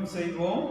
ஜெபம் செய்வோம்.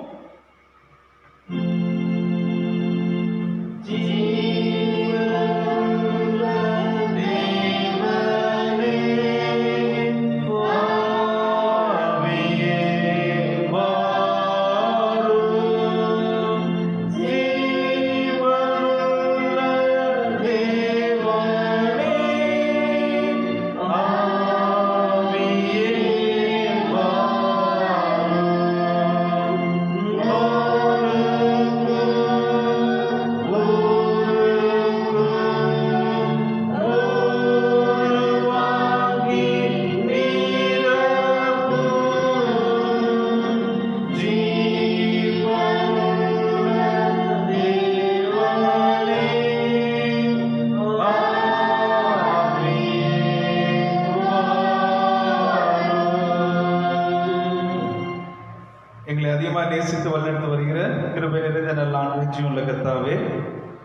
எங்களை அதிகமாக நேசித்து வழிநடத்து வருகிற கிருபை நிறைந்த நல்ல ஆண்டு உள்ள கர்த்தாவே,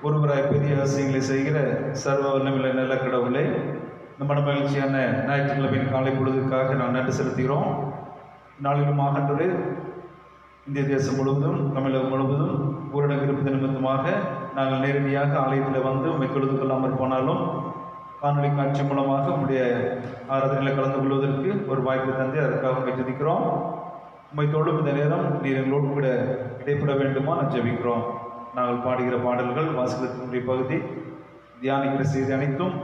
ஒருவராய் பெரிய அதிசயங்களை செய்கிற சர்வ வல்லமையுள்ள நல்ல கடவுளே, நம்ம மகிழ்ச்சியான ஞாயிற்றுக்கிழமையின் காலை பொழுதுக்காக நான் நன்றி செலுத்துகிறோம். நாளிலும் ஆகன்றே இந்திய தேசம் முழுவதும் தமிழகம் முழுவதும் ஊரடங்கு இருப்பது நிமித்தமாக நாங்கள் நேரடியாக ஆலயத்தில் வந்து உண்மை தொழுது கொள்ளாமல் போனாலும் காணொலி காட்சி மூலமாக உங்களுடைய ஆராதனையில் கலந்து கொள்வதற்கு ஒரு வாய்ப்பு தந்து அதற்காக ஜெபிக்கிறோம். உண்மை தொழும் இந்த நேரம் நீர் எங்களோடு கூட இடைப்பட வேண்டுமா நான் ஜெபிக்கிறோம். நாங்கள் பாடுகிற பாடல்கள், வாசகத்தினுடைய பகுதி, தியானிக்கிற செய்தி அனைத்தும்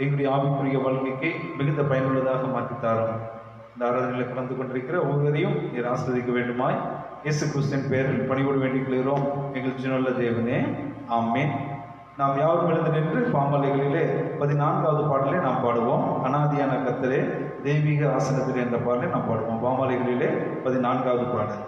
எங்களுடைய ஆவிக்குரிய வாழ்க்கைக்கு மிகுந்த பயனுள்ளதாக மாற்றித்தாரும். இந்த ஆராதனையில் கலந்து கொண்டிருக்கிற ஒவ்வொருவரையும் நீர் ஆசீர்வதிக்க வேண்டுமாய் இயேசு கிறிஸ்துவின் பெயரில் பணிவோடு வேண்டிக் கொள்கிறோம் எங்கள் ஜீவனுள்ள தேவனே, ஆமென். நாம் யாரும் எழுந்து நின்று பாமாலைகளிலே 14வது பாடலை நாம் பாடுவோம். அனாதியான கர்த்தரே தெய்வீக ஆசனத்திலே என்ற பாடலை நாம் பாடுவோம். பாமாலைகளிலே 14வது பாடல்.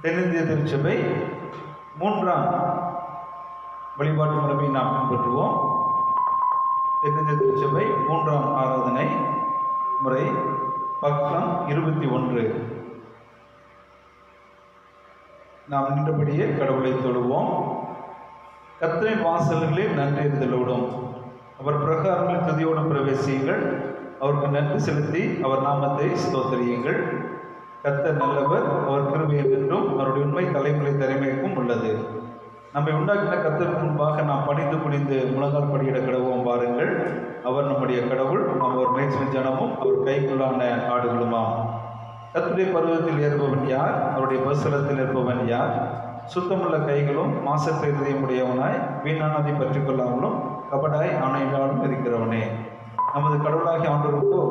தென்னிந்திய திருச்சபை 3ஆம் வழிபாட்டு முறையை நாம் பின்பற்றுவோம். தென்னிந்திய திருச்சபை 3ஆம் ஆராதனை முறை பக்கம் 21. நாம் நின்றபடியே கடவுளை தொழுவோம். கர்த்தரின் வாசல்களில் நன்றியறிதலோடும் அவர் பிரகாரங்களில் துதியோடும் பிரவேசியுங்கள். அவருக்கு நன்றி செலுத்தி அவர் நாமத்தை ஸ்தோத்திரியுங்கள். கர்த்தர் நல்லவர், அவர் கிருபை என்றும் அவருடைய உண்மை தலைமுறை தலைமைக்கும் உள்ளது. நம்மை உண்டாக்கின கர்த்தருக்கு முன்பாக நாம் பணிந்து குனிந்து முழங்கால் படியிட கடவுவோம். வாருங்கள், அவர் நம்முடைய கடவுள், அவர் மேய்ச்சல் ஜனமும் அவர் கைக்குள்ளான ஆடுகளுமாம். கர்த்தருடைய பருவத்தில் ஏறுபவன் யார்? அவருடைய பரிசலத்தில் இருப்பவன் யார்? சுத்தமுள்ள கைகளும் மாசற்ற இதயமுடையவனாய் வீணானதை பற்றி கொள்ளாமலும் கபடாய் ஆணையிடாலும் இருக்கிறவனே. நமது கடவுளாகிய ஆண்டவருக்கோ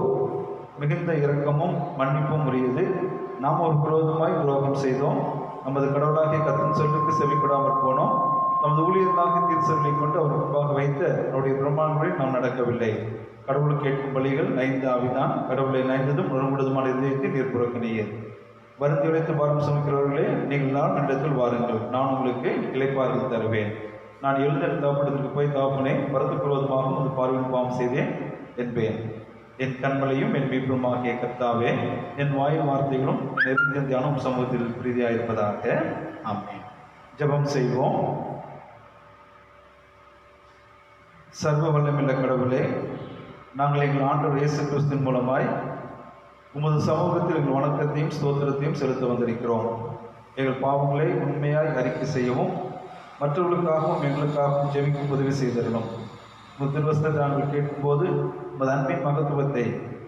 மிகுந்த இரக்கமும் மன்னிப்பும் உரியது. நாம் ஒரு விரோதமாய் துரோகம் செய்தோம். நமது கடவுளாகிய கர்த்தரின் சொல்லுக்கு செவிப்படாமற் போனோம். நமது ஊழியர்களாக தீர்ச்சல்களை கொண்டு அவர் முன்பாக வைத்த அவருடைய பிரமாணங்களில் நாம் நடக்கவில்லை. கடவுளுக்கு கேட்கும் பலிகள் 5 ஆவிதான். கடவுளை 9 நுரமுடுதுமான இதயத்தை நீர் புறக்கணியே. வருந்தி உழைத்து பாரம் சுமக்கிறவர்களே, நீங்கள் நான் இடத்தில் வாருங்கள், நான் உங்களுக்கு இளைப்பாறுதல் தருவேன். நான் எழுந்த தவப்படத்திற்கு போய் தவப்பனே, வரத்துக்கு விரோதமாக உமது பார்வையின் பாவம் செய்தேன் என்பேன். என் கண்மலையும் என் மீட்புமாகிய கர்த்தாவே, என் வாயின் வார்த்தைகளும் நெருங்கிய தியானம் சமூகத்தில் பிரீதியாயிருப்பதாக. ஆமென். ஜெபம் செய்வோம். சர்வ வல்லமையுள்ள கடவுளே, நாங்கள் எங்கள் ஆண்டவர் இயேசு கிறிஸ்துவின் மூலமாய் உமது சமூகத்தில் எங்கள் வணக்கத்தையும் ஸ்தோத்திரத்தையும் செலுத்த வந்திருக்கிறோம். எங்கள் பாவங்களை உண்மையாய் அறிக்கை செய்யவும் மற்றவர்களுக்காகவும் எங்களுக்காகவும் ஜெபிக்கும் உதவி செய்திடணும். உமது திருவசனத்தை நாங்கள் கேட்கும்போது உமது அன்பின் மகத்துவத்தை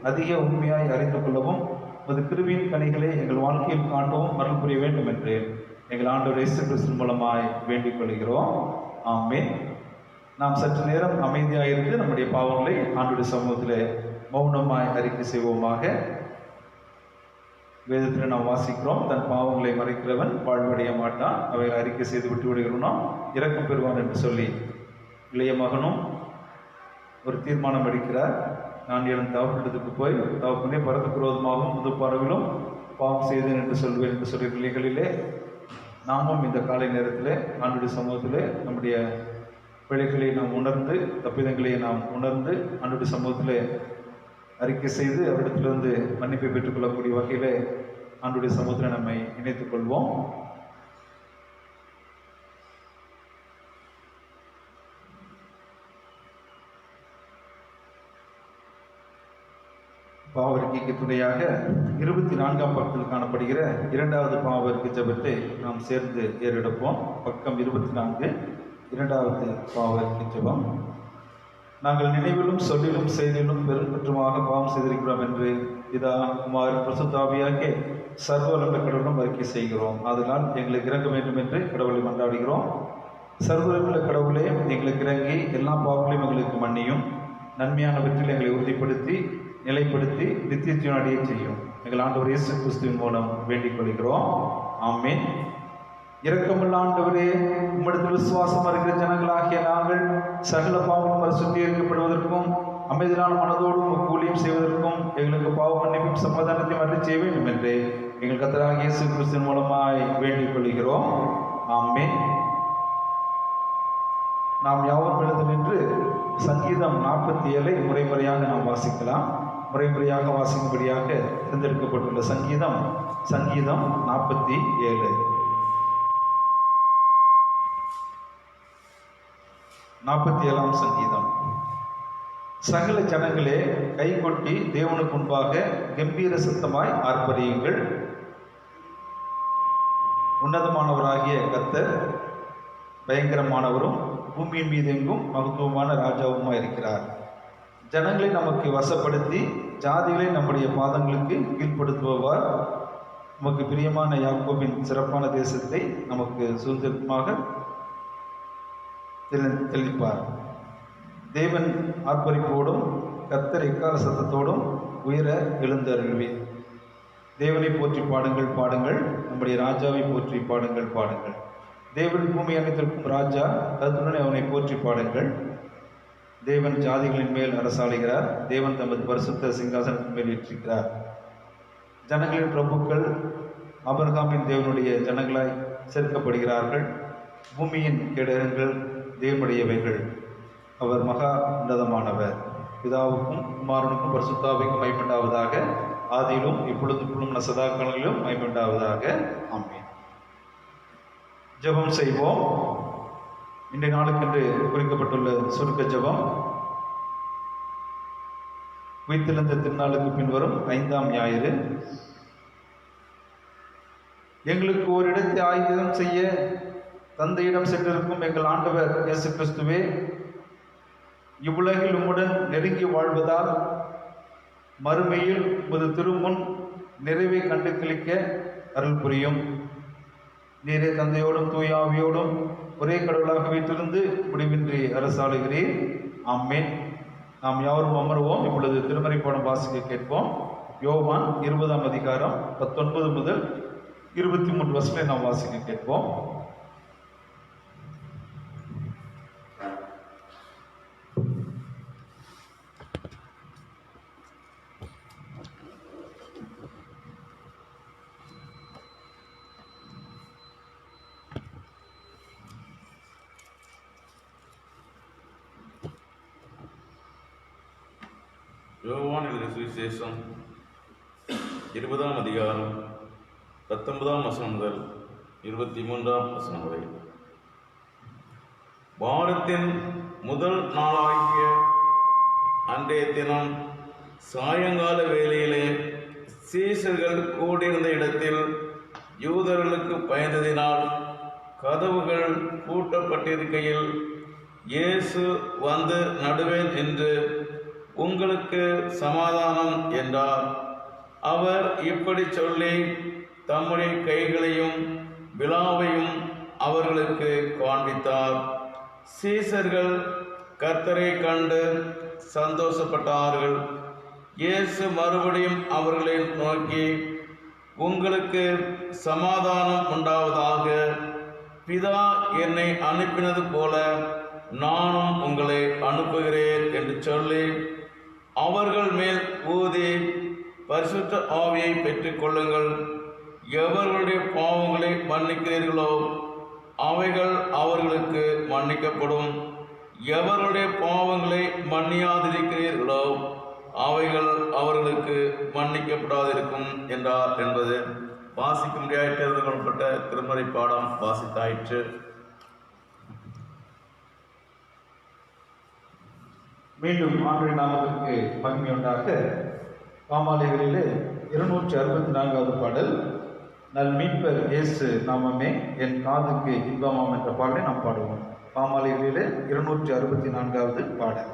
அதிக உண்மையாய் அறிந்து கொள்ளவும் உமது கிருபையின் கனிகளை எங்கள் வாழ்க்கையில் காட்டவும் அருள் புரிய வேண்டும் என்று எங்கள் ஆண்டவர் இயேசு கிறிஸ்துவின் மூலமாய் வேண்டிக் கொள்கிறோம். ஆமென். நாம் சற்று நேரம் அமைதியாக இருந்து நம்முடைய பாவங்களை ஆண்டவருடைய சமூகத்தில் மௌனமாய் அறிக்கை செய்வோமாக. வேதத்தில் நாம் வாசிக்கிறோம், தன் பாவங்களை மறைக்கிறவன் வாழ்வடைய மாட்டான், அவைகளை அறிக்கை செய்து விட்டு விடுகிறோம், இரக்கம் பெறுவான் என்று சொல்லி இளைய மகனும் ஒரு தீர்மானம் எடுக்கிறார். நான் என் தவப்பிடத்துக்கு போய் தவப்பினே பரத்துக்கு விரோதமாகவும் முது பறவிலும் பாவம் செய்தேன் என்று சொல்வேன் என்று சொல்கிற நிலைகளிலே நாமும் இந்த காலை நேரத்தில் ஆண்டவருடைய சமூகத்தில் நம்முடைய பிழைகளை நாம் உணர்ந்து, தப்பிதங்களை நாம் உணர்ந்து ஆண்டவருடைய சமூகத்தில் அறிக்கை செய்து அவரிடத்திலிருந்து மன்னிப்பை பெற்றுக்கொள்ளக்கூடிய வகையில் ஆண்டவருடைய சமூகத்தில் நம்மை இணைத்துக் கொள்வோம். பாவறிக்கைக்கு துணையாக 24ஆம் பக்கத்தில் காணப்படுகிற 2வது பாவறிக்கை ஜெபத்தை நாம் சேர்ந்து ஏறெடுப்போம். பக்கம் 24, 2வது பாவறிக்கை ஜெபம். நாங்கள் நினைவிலும் சொல்லிலும் செய்திலும் பெருங்குற்றமாக பாவம் செய்திருக்கிறோம் என்று இதா குமார் பிரசுத்தாவியாகிய சர்வ வல்லமை கடவுளும் அறிக்கை செய்கிறோம். அதனால் எங்களுக்கு இறங்க வேண்டும் என்று கடவுளை மன்றாடுகிறோம். சர்வ வல்லமை கடவுளே, எங்களுக்கு இறங்கி எல்லா பாவங்களையும் எங்களுக்கு மன்னியும், நன்மையானவற்றில் எங்களை உறுதிப்படுத்தி நிலைப்படுத்தி நித்திய ஜீவன் அடைய செய்யும். எங்கள் ஆண்டவர் இயேசு கிறிஸ்துவின் மூலம் வேண்டிக் கொள்கிறோம். ஆமென். இரக்கமுள்ள ஆண்டவரே, உம்மிடத்தில் விசுவாசம் இருக்கிற ஜனங்களாகிய நாங்கள் சகல பாவங்களும் சுத்திகரிக்கப்படுவதற்கும் அமைதியான மனதோடும் ஊழியம் செய்வதற்கும் எங்களுக்கு பாவ மன்னிப்பும் சமாதானத்தையும் அருளி செய்ய வேண்டும் என்று எங்கள் கர்த்தராகிய இயேசு கிறிஸ்துவின் மூலமாய் வேண்டிக் கொள்கிறோம். ஆமென். நாம் யாவரும் எழுந்து நின்று சங்கீதம் 47 முறைமுறையாக நாம் வாசிக்கலாம். முறைமுறையாக வாசிக்கும்படியாக தேர்ந்தெடுக்கப்பட்டுள்ள சங்கீதம் 47. 47ஆம் சங்கீதம். சகல ஜனங்களே, கை கொட்டி தேவனுக்கு முன்பாக கம்பீர சத்தமாய் ஆர்ப்பரியுங்கள். உன்னதமானவராகிய கர்த்தர் பயங்கரமானவரும் பூமியின் மீது எங்கும் மகத்துவமான ராஜாவுமாய் இருக்கிறார். ஜனங்களை நமக்கு வசப்படுத்தி ஜாதிகளை நம்முடைய பாதங்களுக்கு கீழ்ப்படுத்துபவர். நமக்கு பிரியமான யாக்கோபின் சிறப்பான தேசத்தை நமக்கு சுதந்திரமாக தெளிப்பார். தேவன் ஆர்ப்பரிப்போடும் கர்த்தர் எக்கால சத்தத்தோடும் உயர எழுந்தருள்வீர். தேவனை போற்றி பாடுங்கள் பாடுங்கள், நம்முடைய ராஜாவை போற்றி பாடுங்கள் பாடுங்கள். தேவன் பூமி அனைத்திற்கும் ராஜா, கர்த்தருடனே அவனை போற்றி பாடுங்கள். தேவன் ஜாதிகளின் மேல் அரசாளுகிறார். தேவன் தமது பரிசுத்த சிங்காசனத்தின் மேல் ஏற்றிருக்கிறார். ஜனங்களின் பிரபுக்கள் ஆபிரகாமின் தேவனுடைய ஜனங்களாய் சேர்க்கப்படுகிறார்கள். பூமியின் கேடகங்கள் தேவனுடையவைகள். அவர் மகா உன்னதமானவர். பிதாவுக்கும் குமாரனுக்கும் பரிசுத்தாவிக்கும் மகிமையுண்டாவதாக. ஆதியிலும் இப்பொழுதும் சதா காலங்களிலும் மகிமையுண்டாவதாக. ஆமென். ஜெபம் செய்வோம். இன்றைய நாளுக்கென்று குறிக்கப்பட்டுள்ள சுருக்க ஜெபம். உயிர்த்தெழுந்த திருநாளுக்கு பின்வரும் 5ஆம் ஞாயிறு. எங்களுக்கு ஓரிடத்தை ஆயுதம் செய்ய தந்தையிடம் சென்றிருக்கும் எங்கள் ஆண்டவர் இயேசு கிறிஸ்துவே, இவ்வுலகில் உம்முடன் நெருங்கி வாழ்வதால் மறுமையில் உமது திருமுன் நிறைவை கண்டு கிளிக்க அருள் புரியும். நீரே தந்தையோடும் தூய ஆவியோடும் ஒரே கடவுளாக வைத்திருந்து முடிவின்றி அரசாளுகிறீர். ஆமென். நாம் யாவரும் அமர்வோம். இப்பொழுது திருமறை பாடம் வாசிக்க கேட்போம். யோவான் 20ஆம் அதிகாரம் 19 முதல் 23 வசனங்களை நாம் வாசிக்க கேட்போம். யோவான் எழுதிய சுவிசேஷம் 20ஆம் அதிகாரம் 19ஆம் வசனம் முதல் 23ஆம் வசனம் வரை. வாரத்தின் முதல் நாளாகிய அன்றைய தினம் சாயங்கால வேளையிலே சீஷர்கள் கூடியிருந்த இடத்தில் யூதர்களுக்கு பயந்ததினால் கதவுகள் பூட்டப்பட்டிருக்கையில் இயேசு வந்து நடுவே நின்று, உங்களுக்கு சமாதானம் என்றார். அவர் இப்படி சொல்லி தம்முடைய கைகளையும் விலாவையும் அவர்களுக்கு காண்பித்தார். சீஷர்கள் கர்த்தரை கண்டு சந்தோஷப்பட்டார்கள். இயேசு மறுபடியும் அவர்களை நோக்கி, உங்களுக்கு சமாதானம் உண்டாவதாக. பிதா என்னை அனுப்பினது போல நானும் உங்களை அனுப்புகிறேன் என்று சொல்லி அவர்கள் மேல் ஊதி, பரிசுத்த ஆவியை பெற்றுக் கொள்ளுங்கள். எவர்களுடைய பாவங்களை மன்னிக்கிறீர்களோ அவைகள் அவர்களுக்கு மன்னிக்கப்படும். எவருடைய பாவங்களை மன்னியாதிருக்கிறீர்களோ அவைகள் அவர்களுக்கு மன்னிக்கப்படாதிருக்கும் என்றார் என்பது வாசிக்க முடியாத தேர்ந்து கொள்ளப்பட்ட திருமறை பாடம் வாசித்தாயிற்று. மீண்டும் ஆண்டவரின் நாமத்திற்கு மகிமை உண்டாக. பாமாலைகளிலே 264வது பாடல், நல் மீட்பர் இயேசு நாமமே என் காதுக்கு இன்பமாம் என்ற பாடலை நாம் பாடுவோம். பாமாலைகளிலே 264வது பாடல்.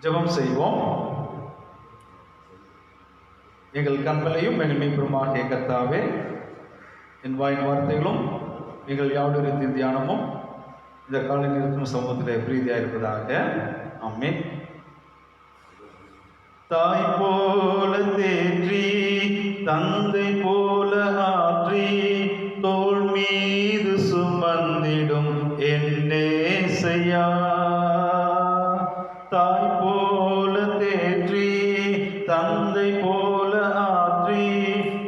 ஜெபம் செய்வோம். எங்கள் கண்மலையும் எங்கள் மீட்பருமாகிய கர்த்தாவே, என் வாயின் வார்த்தைகளும் எங்கள் யாவரின் தியானமும் இந்த காலை நிறுத்தும் சமூகத்தில் பிரீதியாக இருப்பதாக. ஆமென். தாய் போல தேற்றி தந்தை போல ஆற்றி தோள் மீது சுமந்திடும் என்னேசையா. தாய் போல தேற்றி தந்தை போல ஆற்றி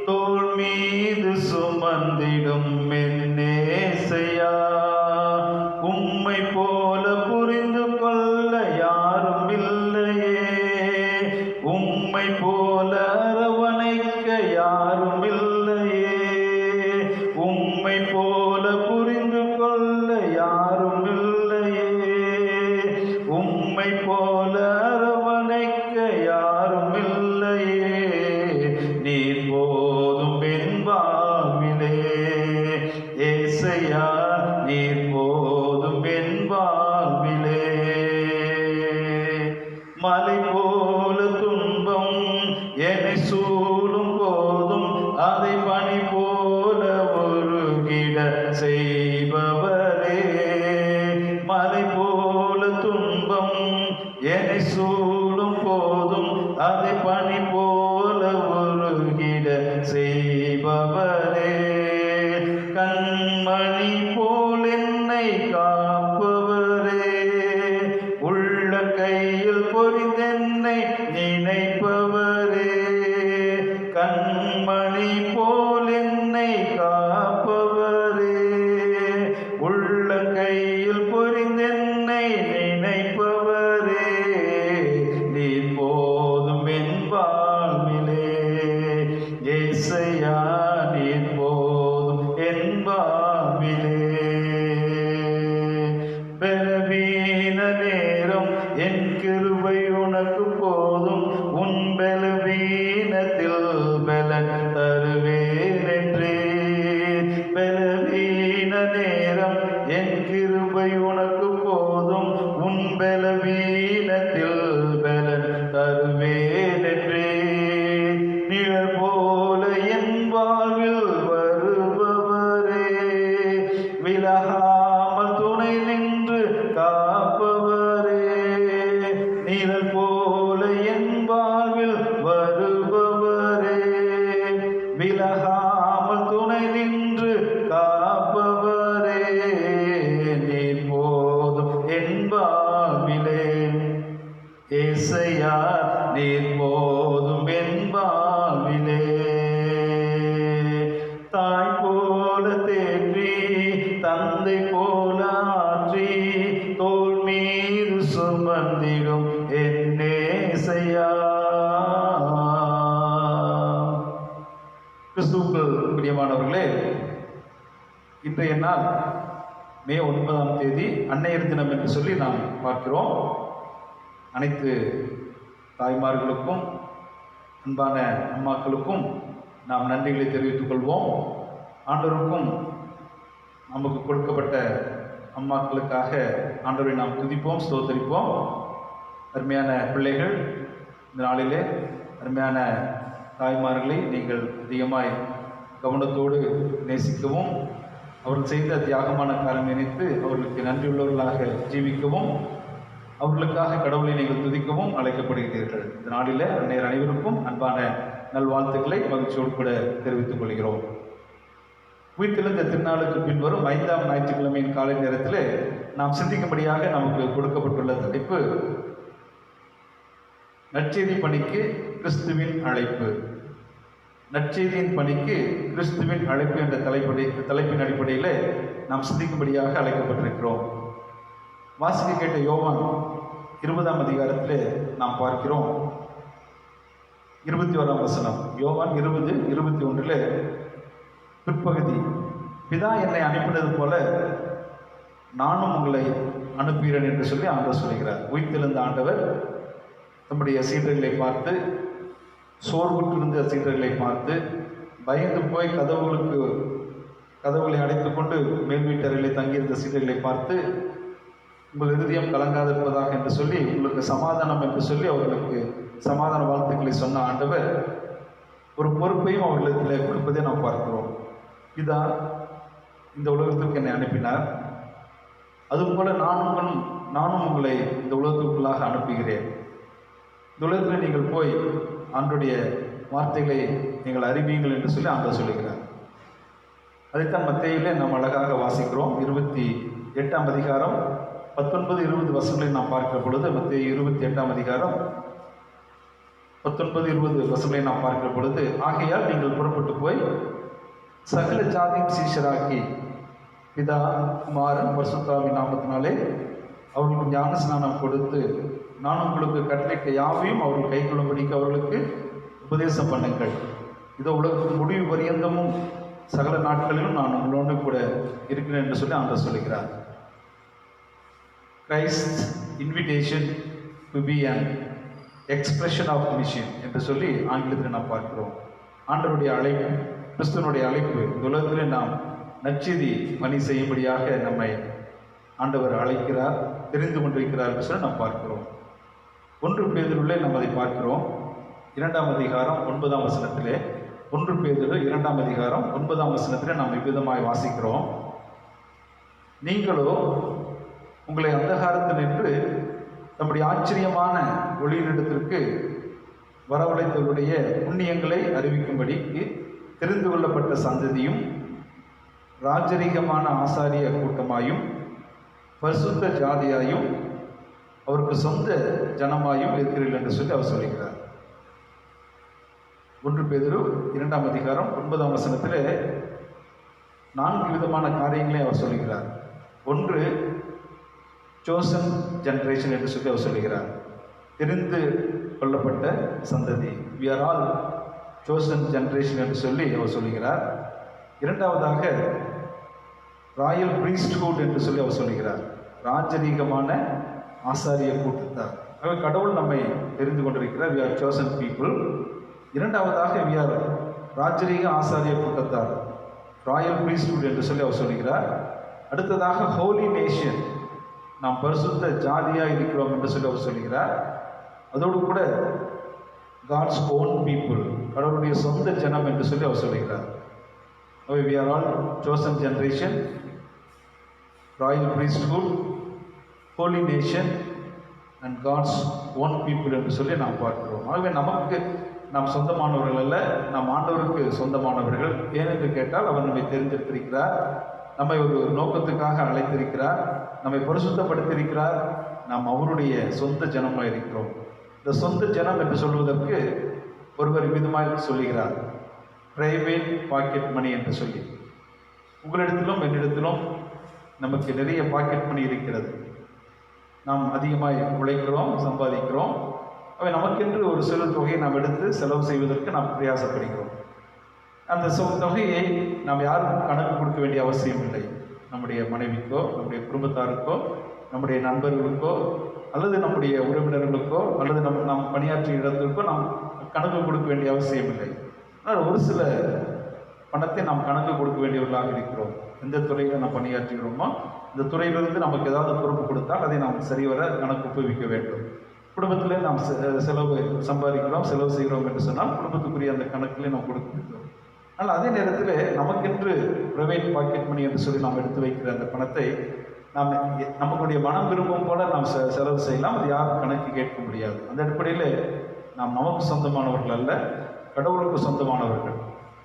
தோள் மீது சுமந்திடும் என்னேசையா. உம்மை போல புரிந்து கொள்ள யாரும் இல்லையே, உம்மை போல அரவணைக்க யாரும் இல்லையே, உம்மை போல புரிந்து கொள்ள யாரும் இல்லையே, உம்மை போல அரவணைக்க யாரும் இல்லையே. நீர் போதும் என் வாழ்விலே ஏசையா, நீர் போதும் என் வாழ்விலே. மலை போல துன்பம் என்னை சூழும் போதும் அதை பனி போல உருகிட செய்பவரே. மலை போல துன்பம் என்னை சூழும் போதும் அதை பனி போல உருகிட செய்பவரே. கண்மணி போல் என்னை காப்பவரே, உள்ள கையில் பொறிந்தென்னை நினைப்பவரே. கண்மணி போல் என்னை காப்பவரே, உள்ள கையில் பொறிந்தென்னை நினைப்பவரே. நீர் போதும் என் வாழ்விலே ஏசையா, நீர் போதும் என் வாழ்விலே. பலவீன நேரம் என் கிருபை உனக்கு போதும், உன் பலவீனத்தில் பலன் தருவேன் என்றே. பலவீன நேரம் என் கிருபை உனக்கு போதும், உன் பலவீனத்தில் பலன் தருவேன் என்றே. நிழல் போல என் வாழ்வில் வருபவரே, விலகாமல் துணை நின்று காப்பவரே. நிழல் போல என் வாழ்வில் வருபவரே, விலகாமல் துணை நின்று காப்பவரே. நீர் போதும் என் வாழ்விலே ஏசையா, நீர் போதும் என் வாழ்விலே. தாய் போல தேற்றி தந்தை போல ஆற்றி தோள் மீது சுமந்திடும் என்னேசையா. கிறிஸ்துவுக்குள் பிரியமானவர்களே, இன்றைய நாள் மே 9ஆம் தேதி அன்னையர் தினம் என்று சொல்லி நாம் பார்க்கிறோம். அனைத்து தாய்மார்களுக்கும் அன்பான அம்மாக்களுக்கும் நாம் நன்றிகளை தெரிவித்துக் கொள்வோம். ஆண்டவருக்கும் நமக்கு கொடுக்கப்பட்ட அம்மாக்களுக்காக ஆண்டவரை நாம் துதிப்போம், ஸ்தோத்தரிப்போம். அருமையான பிள்ளைகள், இந்த நாளிலே அருமையான தாய்மார்களை நீங்கள் அதிகமாய் கவனத்தோடு நேசிக்கவும், அவர்கள் செய்த தியாகமான காலம் நினைத்து அவர்களுக்கு நன்றியுள்ளவர்களாக ஜீவிக்கவும், அவர்களுக்காக கடவுளை நீங்கள் துதிக்கவும் அழைக்கப்படுகிறீர்கள். இந்த நாளில் அன்னையர் அனைவருக்கும் அன்பான நல்வாழ்த்துக்களை மகிழ்ச்சியோடு கூட தெரிவித்துக் கொள்கிறோம். உயிர்த்தெழுந்த திருநாளுக்கு பின்வரும் 5ஆம் ஞாயிற்றுக்கிழமையின் காலை நேரத்தில் நாம் சிந்திக்கும்படியாக நமக்கு கொடுக்கப்பட்டுள்ள தலைப்பு நற்செய்தி பணிக்கு கிறிஸ்துவின் அழைப்பு. நற்செய்தியின் பணிக்கு கிறிஸ்துவின் அழைப்பு என்ற தலைப்பின் அடிப்படையில் நாம் சிந்திக்கும்படியாக அழைக்கப்பட்டிருக்கிறோம். வாசிக்க கேட்ட யோவான் 20ஆம் அதிகாரத்தில் நாம் பார்க்கிறோம். 21ஆம் வசனம், யோவான் 20:21 பிற்பகுதி, பிதா என்னை அனுப்பினது போல நானும் உங்களை அனுப்புகிறேன் என்று சொல்லி ஆண்டவர் சொல்கிறார். உயிர்த்தெழுந்த ஆண்டவர் தம்முடைய சீடர்களை பார்த்து, சோர்வுற்றிருந்த சீடர்களை பார்த்து, பயந்து போய் கதவுகளை அடைத்துக் கொண்டு மேல் வீட்டறையிலே தங்கியிருந்த சீடர்களை பார்த்து, உங்கள் இருதயம் கலங்காதிருப்பதாக என்று சொல்லி உங்களுக்கு உங்களுக்கு சமாதானம் என்று சொல்லி அவர்களுக்கு சமாதான வாழ்த்துக்களை சொன்ன ஆண்டவர் ஒரு பொறுப்பையும் அவர்களிடத்தில் கொடுப்பதை நாம் பார்க்கிறோம். இதான் இந்த உலகத்திற்கு என்னை அனுப்பினார், அதுபோல நானும் உங்களை இந்த உலகத்திற்குள்ளாக அனுப்புகிறேன். இந்த உலகத்தில் நீங்கள் போய் ஆண்டுடைய வார்த்தைகளை நீங்கள் அறிவியுங்கள் என்று சொல்லி ஆண்டவர் சொல்லுகிறார். அதைத்தான் மத்தேயிலே நாம் அழகாக வாசிக்கிறோம். 28ஆம் அதிகாரம் 19-20 வசனங்களை நாம் பார்க்கிற பொழுது, மத்தேயு 28ஆம் அதிகாரம் 19-20 வசனங்களை நாம் பார்க்கிற பொழுது, ஆகையால் நீங்கள் புறப்பட்டு போய் சகல ஜாதியும் சீஷராக்கி பிதா குமாரன் பரிசுத்தாவின் நாமத்தினாலே அவர்களுக்கு ஞான ஸ்நானம் கொடுத்து நான் உங்களுக்கு கட்டளையிட்ட யாவையும் அவர்கள் கைக்கொள்ளும்படிக்கு அவர்களுக்கு உபதேசம் பண்ணுங்கள். இதோ உலகத்தின் முடிவு பரியந்தமும் சகல நாட்களிலும் நான் உங்களோடு கூட இருக்கிறேன் என்று சொல்லி ஆண்டவர் சொல்லுகிறார். Christ invitation to be an expression of mission என்று சொல்லி ஆங்கிலத்தில் நாம் பார்க்கிறோம். ஆண்டவருடைய அழைப்பு, கிறிஸ்துவனுடைய அழைப்பு, உலகத்திலே நாம் நற்செய்தி பணி செய்யும்படியாக நம்மை ஆண்டவர் அழைக்கிறார், தெரிந்து கொண்டிருக்கிறார் என்று சொல்லி நாம் பார்க்கிறோம். 1 பேதுருவிலே நாம் அதை பார்க்கிறோம். 2ஆம் அதிகாரம் 9ஆம் வசனத்திலே, 1 பேதுரு 2ஆம் அதிகாரம் 9ஆம் வசனத்திலே நாம் இவ்விதமாய் வாசிக்கிறோம். நீங்களோ உங்களை அந்தகாரத்தில் நின்று நம்முடைய ஆச்சரியமான ஒளியினிடத்திற்கு வரவழைத்தவருடைய புண்ணியங்களை அறிவிக்கும்படி தெரிந்து கொள்ளப்பட்ட சந்ததியும் ராஜரீகமான ஆசாரிய கூட்டமாயும் பரிசுத்த ஜாதியாயும் அவருக்கு சொந்த ஜனமாயும் இருக்கிறீர்கள் என்று சொல்லி அவர் சொல்லுகிறார். 1 பேதுரு 2ஆம் அதிகாரம் 9ஆம் வசனத்திலே 4 விதமான காரியங்களை அவர் சொல்லுகிறார். 1, chosen generation என்று சொல்லி அவர் சொல்லுகிறார். தெரிந்து கொள்ளப்பட்ட சந்ததி, we are all chosen generation என்று சொல்லி அவர் சொல்லுகிறார். 2ஆவதாக ராயல் priesthood என்று சொல்லி அவர் சொல்லுகிறார். ராஜரீகமான ஆசாரிய கூட்டத்தார். கடவுள் நம்மை தெரிந்து கொண்டிருக்கிறார். we are chosen people. 2ஆவதாக we are ராஜரீக ஆசாரிய கூட்டத்தார், ராயல் priesthood என்று சொல்லி அவர் சொல்லுகிறார். அடுத்ததாக ஹோலி நேஷன், நாம் பரிசுத்த ஜாதியாக இருக்கிறோம் என்று சொல்லி அவர் சொல்கிறார். அதோடு கூட காட்ஸ் ஓன் பீப்புள், கடவுளுடைய சொந்த ஜனம் என்று சொல்லி அவர் சொல்கிறார். we are all chosen generation, royal priesthood, holy nation and God's own people என்று சொல்லி நாம் பார்க்கிறோம். ஆகவே நமக்கு நாம் சொந்தமானவர்கள் அல்ல, நாம் ஆண்டவருக்கு சொந்தமானவர்கள். ஏனென்று கேட்டால் அவர் நம்மை தெரிந்தெடுத்திருக்கிறார், நம்மை ஒரு நோக்கத்துக்காக அழைத்திருக்கிறார், நம்மை பரிசுத்தப்படுத்தியிருக்கிறார். நாம் அவருடைய சொந்த ஜனமாக இருக்கிறோம். இந்த சொந்த ஜனம் என்று சொல்வதற்கு ஒருவர் விதமாக சொல்லுகிறார், பிரைவேட் பாக்கெட் மணி என்று சொல்லி. உங்களிடத்திலும் என்னிடத்திலும் நமக்கு நிறைய பாக்கெட் மணி இருக்கிறது. நாம் அதிகமாக உழைக்கிறோம், சம்பாதிக்கிறோம். அவை நமக்கென்று ஒரு சிறு தொகையை நாம் எடுத்து செலவு செய்வதற்கு நாம் பிரயாசப்படுகிறோம். அந்த தொகையை நாம் யாருக்கும் கணக்கு கொடுக்க வேண்டிய அவசியம் இல்லை. நம்முடைய மனைவிக்கோ, நம்முடைய குடும்பத்தாருக்கோ, நம்முடைய நண்பர்களுக்கோ, அல்லது நம்முடைய உறவினர்களுக்கோ, அல்லது நாம் பணியாற்றிய இடத்திற்கோ நாம் கணக்கு கொடுக்க வேண்டிய அவசியம் இல்லை. ஆனால் ஒரு சில பணத்தை நாம் கணக்கு கொடுக்க வேண்டியவர்களாக இருக்கிறோம். எந்த துறையில் நாம் பணியாற்றுகிறோமோ இந்த துறையிலிருந்து நமக்கு ஏதாவது பொறுப்பு கொடுத்தால் அதை நாம் சரிவர கணக்கு ஒப்புவிக்க வேண்டும். குடும்பத்தில் நாம் செலவு சம்பாதிக்கிறோம், செலவு செய்கிறோம் என்று சொன்னால் குடும்பத்துக்குரிய அந்த கணக்கிலே நாம் கொடுக்கிறோம். ஆனால் அதே நேரத்தில் நமக்கென்று பிரைவேட் பாக்கெட் மணி என்று சொல்லி நாம் எடுத்து வைக்கிற அந்த பணத்தை நாம் நம்மளுடைய மனம் விரும்பும் போல நாம் செலவு செய்யலாம். அது யாரும் கணக்கு கேட்க முடியாது. அந்த அடிப்படையில் நாம் நமக்கு சொந்தமானவர்கள் அல்ல, கடவுளுக்கு சொந்தமானவர்கள்.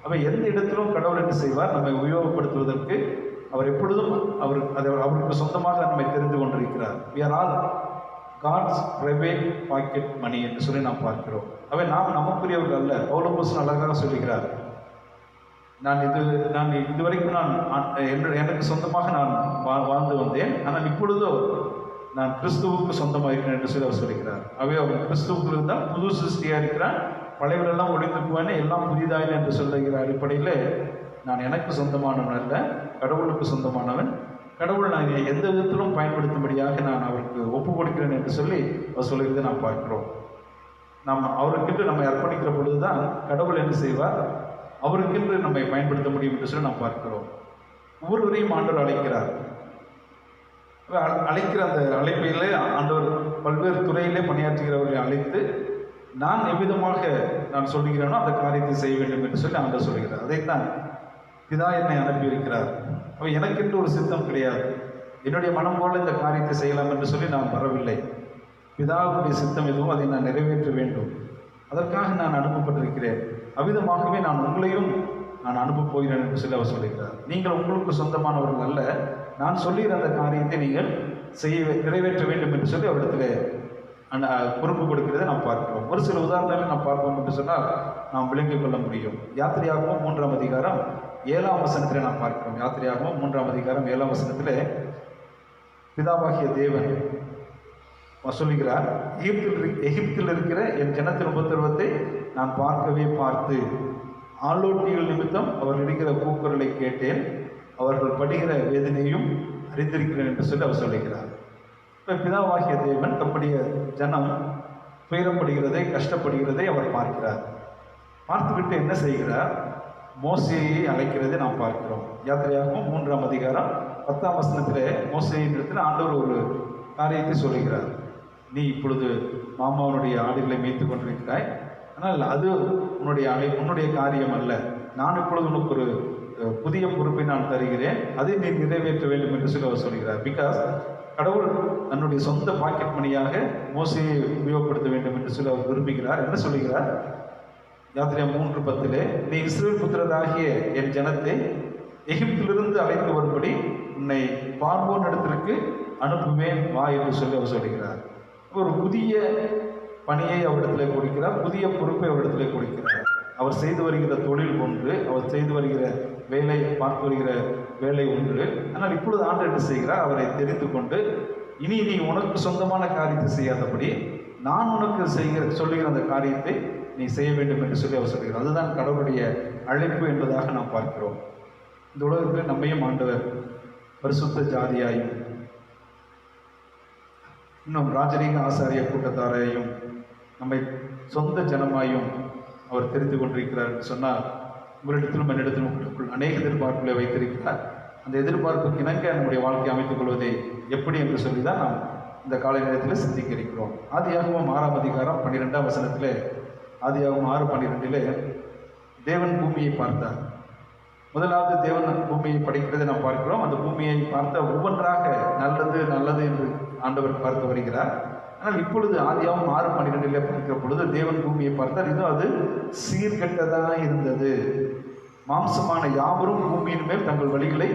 அவை எந்த இடத்திலும் கடவுள் என்ன செய்வார், நம்மை உபயோகப்படுத்துவதற்கு அவர் எப்பொழுதும் அவருக்கு சொந்தமாக நம்மை தெரிந்து கொண்டிருக்கிறார். we are all God's private pocket money என்று சொல்லி நாம் பார்க்கிறோம். அவை நாம் நமக்குரியவர்கள் அல்ல. பவுல் அழகாக சொல்லுகிறார், நான் இதுவரைக்கும் எனக்கு சொந்தமாக நான் வாழ்ந்து வந்தேன், ஆனால் இப்பொழுதோ நான் கிறிஸ்துவுக்கு சொந்தமாக இருக்கிறேன் என்று சொல்லி அவர் சொல்கிறார். அவை அவர் கிறிஸ்துவுக்கு இருந்தால் புது சிருஷ்டியாக இருக்கிறான், பழையவரெல்லாம் ஒழிந்து போவேனே, எல்லாம் புதிதாயின என்று சொல்லுகிற அடிப்படையில் நான் எனக்கு சொந்தமானவன் அல்ல, கடவுளுக்கு சொந்தமானவன். கடவுள் நான் எந்த விதத்திலும் பயன்படுத்தும்படியாக நான் அவருக்கு ஒப்பு கொடுக்கிறேன் என்று சொல்லி அவர் சொல்லுகிறதை நாம் பார்க்கிறோம். நாம் அவருக்கென்று நம்மை அர்ப்பணிக்கிற பொழுதுதான் கடவுள் என்ன செய்வார், அவருக்கென்று நம்மை பயன்படுத்த முடியும் என்று சொல்லி நாம் பார்க்கிறோம். ஒவ்வொருவரையும் ஆண்டவர் அழைக்கிறார். அழைக்கிற அந்த அழைப்பிலே ஆண்டவர் பல்வேறு துறையிலே பணியாற்றுகிறவர்களை அழைத்து நான் எவ்விதமாக நான் சொல்லுகிறேனோ அந்த காரியத்தை செய்ய வேண்டும் என்று சொல்லி ஆண்டவர் சொல்கிறார். அதைத்தான் பிதா என்னை அனுப்பியிருக்கிறார். அவ எனக்கென்று ஒரு சித்தம் கிடையாது, என்னுடைய மனம் போல இந்த காரியத்தை செய்யலாம் என்று சொல்லி நான் வரவில்லை. பிதாவுடைய சித்தம் எதுவும் அதை நான் நிறைவேற்ற வேண்டும், அதற்காக நான் அனுப்பப்பட்டிருக்கிறேன். அவ்விதமாகவே நான் உங்களையும் நான் அனுப்பப் போகிறேன் என்று சொல்லி அவர் சொல்லுகிறார். நீங்கள் உங்களுக்கு சொந்தமானவர்கள் அல்ல, நான் சொல்லுகிற அந்த காரியத்தை நீங்கள் நிறைவேற்ற வேண்டும் என்று சொல்லி அவரிடத்தில் பொறுப்பு கொடுக்கிறதை நாம் பார்க்கிறோம். ஒரு சில உதாரணங்களை நாம் பார்ப்போம் என்று சொன்னால் நாம் விளங்கிக் கொள்ள முடியும். யாத்திரையாகவும் 3ஆம் அதிகாரம் 7ஆம் வசனத்திலே நாம் பார்க்கிறோம். யாத்திரையாகவும் 3ஆம் அதிகாரம் 7ஆம் வசனத்திலே பிதாவாகிய தேவன் சொல்லுகிறார், எகிப்தில் இருக்கிற என் ஜனத்தின் உபத்திரவத்தை நான் பார்த்து ஆளோட்டிகள் நிமித்தம் அவர்கள் இருக்கிற கூக்குரலை கேட்டேன், அவர்கள் படுகிற வேதனையும் அறிந்திருக்கிறேன் என்று சொல்லி அவர் சொல்லுகிறார். இப்போ பிதாவாகிய தேவன் தம்முடைய ஜனம் துயரப்படுகிறதை, கஷ்டப்படுகிறதை அவர் பார்க்கிறார். பார்த்துவிட்டு என்ன செய்கிறார்? மோசேயை அழைக்கிறதை நாம் பார்க்கிறோம். யாத்திரையாகவும் 3ஆம் அதிகாரம் 10ஆம் வசனத்திலே மோசேயின் இடத்தில் ஆண்டவர் ஒரு காரியத்தை சொல்லுகிறார். நீ இப்பொழுது மாமாவனுடைய ஆடுகளை மேய்த்து கொண்டிருக்கிறாய், ஆனால் அது உன்னுடைய காரியம் அல்ல. நான் இப்பொழுது உனக்கு ஒரு புதிய பொறுப்பை நான் தருகிறேன், அதை நீ நிறைவேற்ற வேண்டும் என்று சொல்லி அவர் சொல்கிறார். பிகாஸ் கடவுள் தன்னுடைய சொந்த பாக்கெட் மணியாக மோசையை உபயோகப்படுத்த வேண்டும் என்று சொல்லி அவர் விரும்புகிறார். என்ன சொல்லுகிறார்? யாத்திரையா 3:10 நீ இஸ்ரவேல் புத்திரராகிய என் ஜனத்தை எகிப்திலிருந்து அழைத்து வரும்படி உன்னை பார்வோன் இடத்திற்கு அனுப்புவேன் வா என்று சொல்லி அவர் சொல்லுகிறார். ஒரு புதிய பணியை அவரிடத்தில் கொடுக்கிறார், புதிய பொறுப்பை அவரிடத்தில் கொடுக்கிறார். அவர் செய்து வருகிற தொழில் ஒன்று, அவர் செய்து வருகிற வேலை, பார்த்து வருகிற வேலை ஒன்று. ஆனால் இப்பொழுது ஆண்டவர் என்ன செய்கிறார்? அவரை தெரிந்து கொண்டு இனி நீ உனக்கு சொந்தமான காரியத்தை செய்யாதபடி நான் உனக்கு சொல்லுகிற அந்த காரியத்தை நீ செய்ய வேண்டும் என்று சொல்லி அவர் சொல்கிறார். அதுதான் கடவுளுடைய அழைப்பு என்பதாக நாம் பார்க்கிறோம். இந்த உலகத்தில் நம்மையும் ஆண்டவர் பரிசுத்த ஜாதியாயும் இன்னும் ராஜரீக ஆசாரிய கூட்டத்தாரையும் நம்மை சொந்த ஜனமாயும் அவர் தெரிந்து கொண்டிருக்கிறார் என்று சொன்னால், உங்களிடத்திலும் என்னிடத்திலும் உங்களுக்குள் அநேக எதிர்பார்ப்புகளை வைத்திருக்கிறார். அந்த எதிர்பார்ப்புக்கு இணங்க நம்முடைய வாழ்க்கையை அமைத்துக் கொள்வதை எப்படி என்று சொல்லி தான் நாம் இந்த காலை நேரத்தில் சிந்திக்க இருக்கிறோம். ஆதியாகமம் 6ஆம் அதிகாரம் 12ஆம் வசனத்திலே, ஆதியாகமம் 6:12 தேவன் பூமியை பார்த்தார். முதலாவது தேவன் பூமியை படைக்கிறதை நாம் பார்க்கிறோம். அந்த பூமியை பார்த்த ஒவ்வொன்றாக நல்லது நல்லது என்று ஆண்டவர் பார்த்து வருகிறார். ஆனால் இப்பொழுது ஆதியாகமம் 6:12 பார்க்கிற பொழுது தேவன் பூமியை பார்த்தார், இதோ அது சீர்கெட்டதாக இருந்தது, மாம்சமான யாவரும் பூமியின் மேல் தங்கள் வழிகளை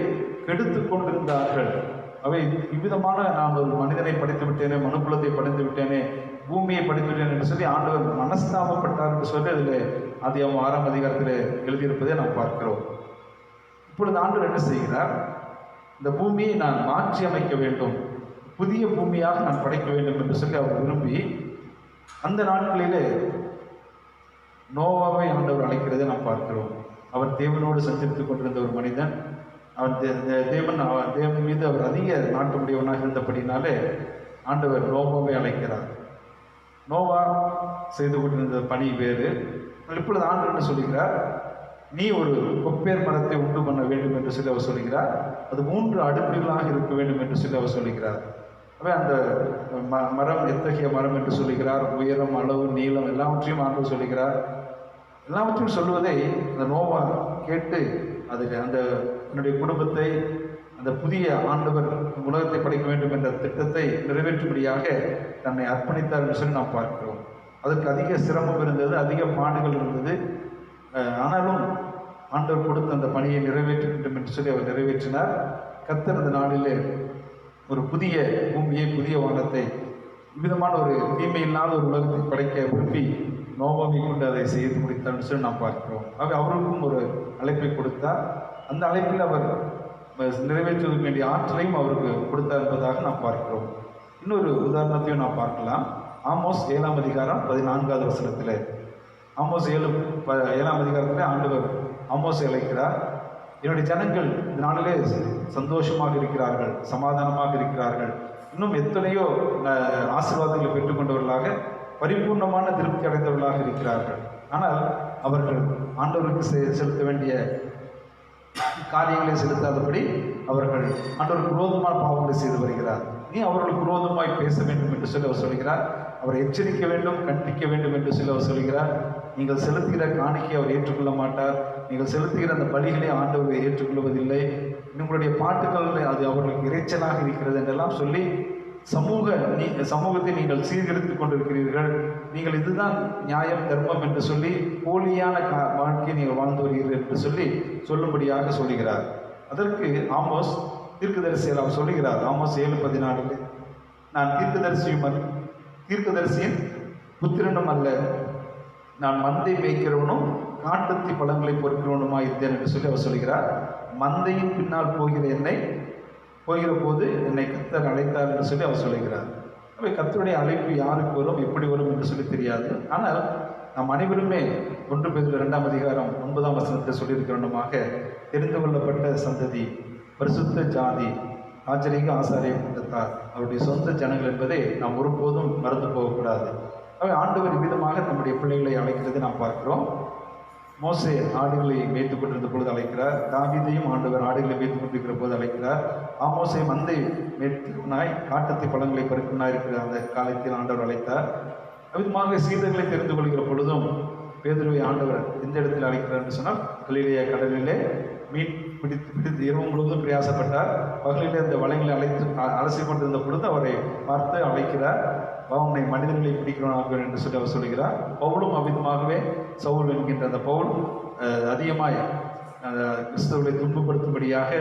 கெடுத்து கொண்டிருந்தார்கள். அவை இவ்விதமான நான் ஒரு மனிதனை படைத்து விட்டேனே, மனுக்குலத்தை படைத்து விட்டேனே, பூமியை படைத்து விட்டேன் என்று சொல்லி ஆண்டவர் மனஸ்தாபப்பட்டார் என்று சொல்லி அதில் ஆதியாகமம் 6ஆம் அதிகாரத்தில் எழுதியிருப்பதை நாம் பார்க்கிறோம். இப்பொழுது ஆண்டவர் என்ன செய்கிறார்? இந்த பூமியை நான் மாற்றி அமைக்க வேண்டும், புதிய பூமியாக நான் படைக்க வேண்டும் என்று சொல்லி அவர் விரும்பி அந்த நாட்களிலே நோவாவை ஆண்டவர் அழைக்கிறதை நாம் பார்க்கிறோம். அவர் தேவனோடு சஞ்சரித்துக் கொண்டிருந்த ஒரு மனிதன். அவன் தேவன் மீது அவர் அதிக நாட்டமுடையவனாக இருந்தபடினாலே ஆண்டவர் நோவாவை அழைக்கிறார். நோவா செய்து கொண்டிருந்த பணி வேறு. இப்பொழுது ஆண்டவர் என்ன சொல்லுகிறார்? நீ ஒரு கொப்பேர் மரத்தை உண்டு பண்ண வேண்டும் என்று சொல்லி அவர் சொல்லுகிறார். அது 3 அடுக்குகளாக இருக்க வேண்டும் என்று சொல்லி அவர் சொல்லுகிறார். அவை அந்த மரம் எத்தகைய மரம் என்று சொல்லுகிறார், உயரம், அளவு, நீளம் எல்லாவற்றையும் ஆண்டவர் சொல்லுகிறார். எல்லாவற்றையும் சொல்லுவதை அந்த நோவா கேட்டு அதில் அந்த என்னுடைய குடும்பத்தை, அந்த புதிய ஆண்டவர் உலகத்தை படைக்க வேண்டும் என்ற திட்டத்தை நிறைவேற்றும்படியாக தன்னை அர்ப்பணித்தார் என்று சொல்லி நாம் பார்க்கிறோம். அதற்கு அதிக சிரமம் இருந்தது, அதிக பாடுகள் இருந்தது. ஆனாலும் ஆண்டவர் கொடுத்த அந்த பணியை நிறைவேற்ற வேண்டும் என்று சொல்லி அவர் நிறைவேற்றினார். கர்த்தர் அந்த நாளிலே ஒரு புதிய பூமியை, புதிய வானத்தை, இவ்விதமான ஒரு தீமை இல்லாத ஒரு உலகத்தை படைக்க விரும்பி நோவாவை கொண்டு அதை செய்து முடித்தார் என்று சொல்லி நாம் பார்க்கிறோம். ஆக அவருக்கும் ஒரு அழைப்பை கொடுத்தார். அந்த அழைப்பில் அவர் நிறைவேற்றுவதற்கு வேண்டிய ஆற்றலையும் அவருக்கு கொடுத்தார் என்பதாக நாம் பார்க்கிறோம். இன்னொரு உதாரணத்தையும் நாம் பார்க்கலாம். ஆமோஸ் 7ஆம் அதிகாரம் 14வது வசனத்தில், ஆமோஸ் 7ஆம் அதிகாரத்தில் ஆண்டவர் ஆமோஸை அழைக்கிறார். என்னுடைய ஜனங்கள் இந்த நாளிலே சந்தோஷமாக இருக்கிறார்கள், சமாதானமாக இருக்கிறார்கள், இன்னும் எத்தனையோ ஆசீர்வாதங்களை பெற்றுக்கொண்டவர்களாக, பரிபூர்ணமான திருப்தி அடைந்தவர்களாக இருக்கிறார்கள். ஆனால் அவர்கள் ஆண்டவருக்கு செலுத்த வேண்டிய காரியங்களை செலுத்தாதபடி அவர்கள் ஆண்டவருக்கு விரோதமான பாவங்களை செய்து வருகிறார். நீ அவர்களுக்கு விரோதமாய் பேச வேண்டும் என்று சொல்லி அவர் சொல்கிறார். அவரை எச்சரிக்க வேண்டும், கண்டிக்க வேண்டும் என்று சொல்லி அவர் சொல்கிறார். நீங்கள் செலுத்துகிற காணிக்கை அவர் ஏற்றுக்கொள்ள மாட்டார். நீங்கள் செலுத்துகிற அந்த பலிகளை ஆண்டவர் ஏற்றுக்கொள்வதில்லை. உங்களுடைய பாட்டுகள் அது அவர்களுக்கு இறைச்சலாக இருக்கிறது என்றெல்லாம் சொல்லி சமூகத்தை நீங்கள் சீர்கெடுத்துக் கொண்டிருக்கிறீர்கள், நீங்கள் இதுதான் நியாயம் தர்மம் என்று சொல்லி போலியான வாழ்க்கையை நீங்கள் வாழ்ந்து வருகிறீர்கள் என்று சொல்லும்படியாக சொல்லுகிறார். அதற்கு ஆமோஸ் தீர்க்கதரிசியில் அவர் சொல்லுகிறார். ஆமோஸ் 7:14, நான் தீர்க்கதரிசியின் புத்திரனும் அல்ல, நான் மந்தை மேய்க்கிறவனும் காட்டுத்தி பழங்களை பொறுக்கிறவனுமாய் இருந்தேன் என்று சொல்லி அவர் சொல்கிறார். மந்தையின் பின்னால் போகிற போது என்னை கர்த்தர் அழைத்தார் என்று சொல்லி அவர் சொல்லுகிறார். அவை கர்த்தருடைய அழைப்பு யாருக்கு வரும், எப்படி வரும் என்று சொல்லி தெரியாது. ஆனால் நாம் அனைவருமே 1 பேதுரு 2:9 சொல்லியிருக்கிறோமாக தெரிந்து கொள்ளப்பட்ட சந்ததி, பரிசுத்த ஜாதி, ஆச்சரிக ஆசாரிய கூட்டத்தார், அவருடைய சொந்த ஜனங்கள் என்பதை நாம் ஒருபோதும் மறந்து போகக்கூடாது. அவை ஆண்டவர் விதமாக நம்முடைய பிள்ளைகளை அழைக்கிறது நாம் பார்க்கிறோம். மோசே ஆடுகளை மேய்த்து கொண்டிருந்த பொழுது அழைக்கிறார். தாவீதையும் ஆண்டவர் ஆடுகளை மேய்த்து கொண்டிருக்கிற போது அழைக்கிறார். ஆமோசை மந்தை மேய்த்துனாய், காட்டத்தை பழங்களை பறிக்குனாய் இருக்கிற அந்த காலத்தில் ஆண்டவர் அழைத்தார். விதமாக சீடர்களை தெரிந்து கொள்கிற பொழுதும் பேதுருவை ஆண்டவர் எந்த இடத்தில் அழைக்கிறார் என்று சொன்னால், கலிலேய கடலிலே மீன் பிடித்து இரவு முழுவதும் பிரயாசப்பட்டார். பகலிலே அந்த வலைகளை அலசி கொண்டிருந்த பொழுது அவரை பார்த்து அழைக்கிறார். உன்னை மனிதர்களை பிடிக்கிறவனாக என்று சொல்லி அவர் சொல்கிறார். பவுலும் அவ்விதமாகவே சவுல் என்கின்ற அந்த பவுல் அதிகமாய் கிறிஸ்தவர்களை துன்பப்படுத்தும்படியாக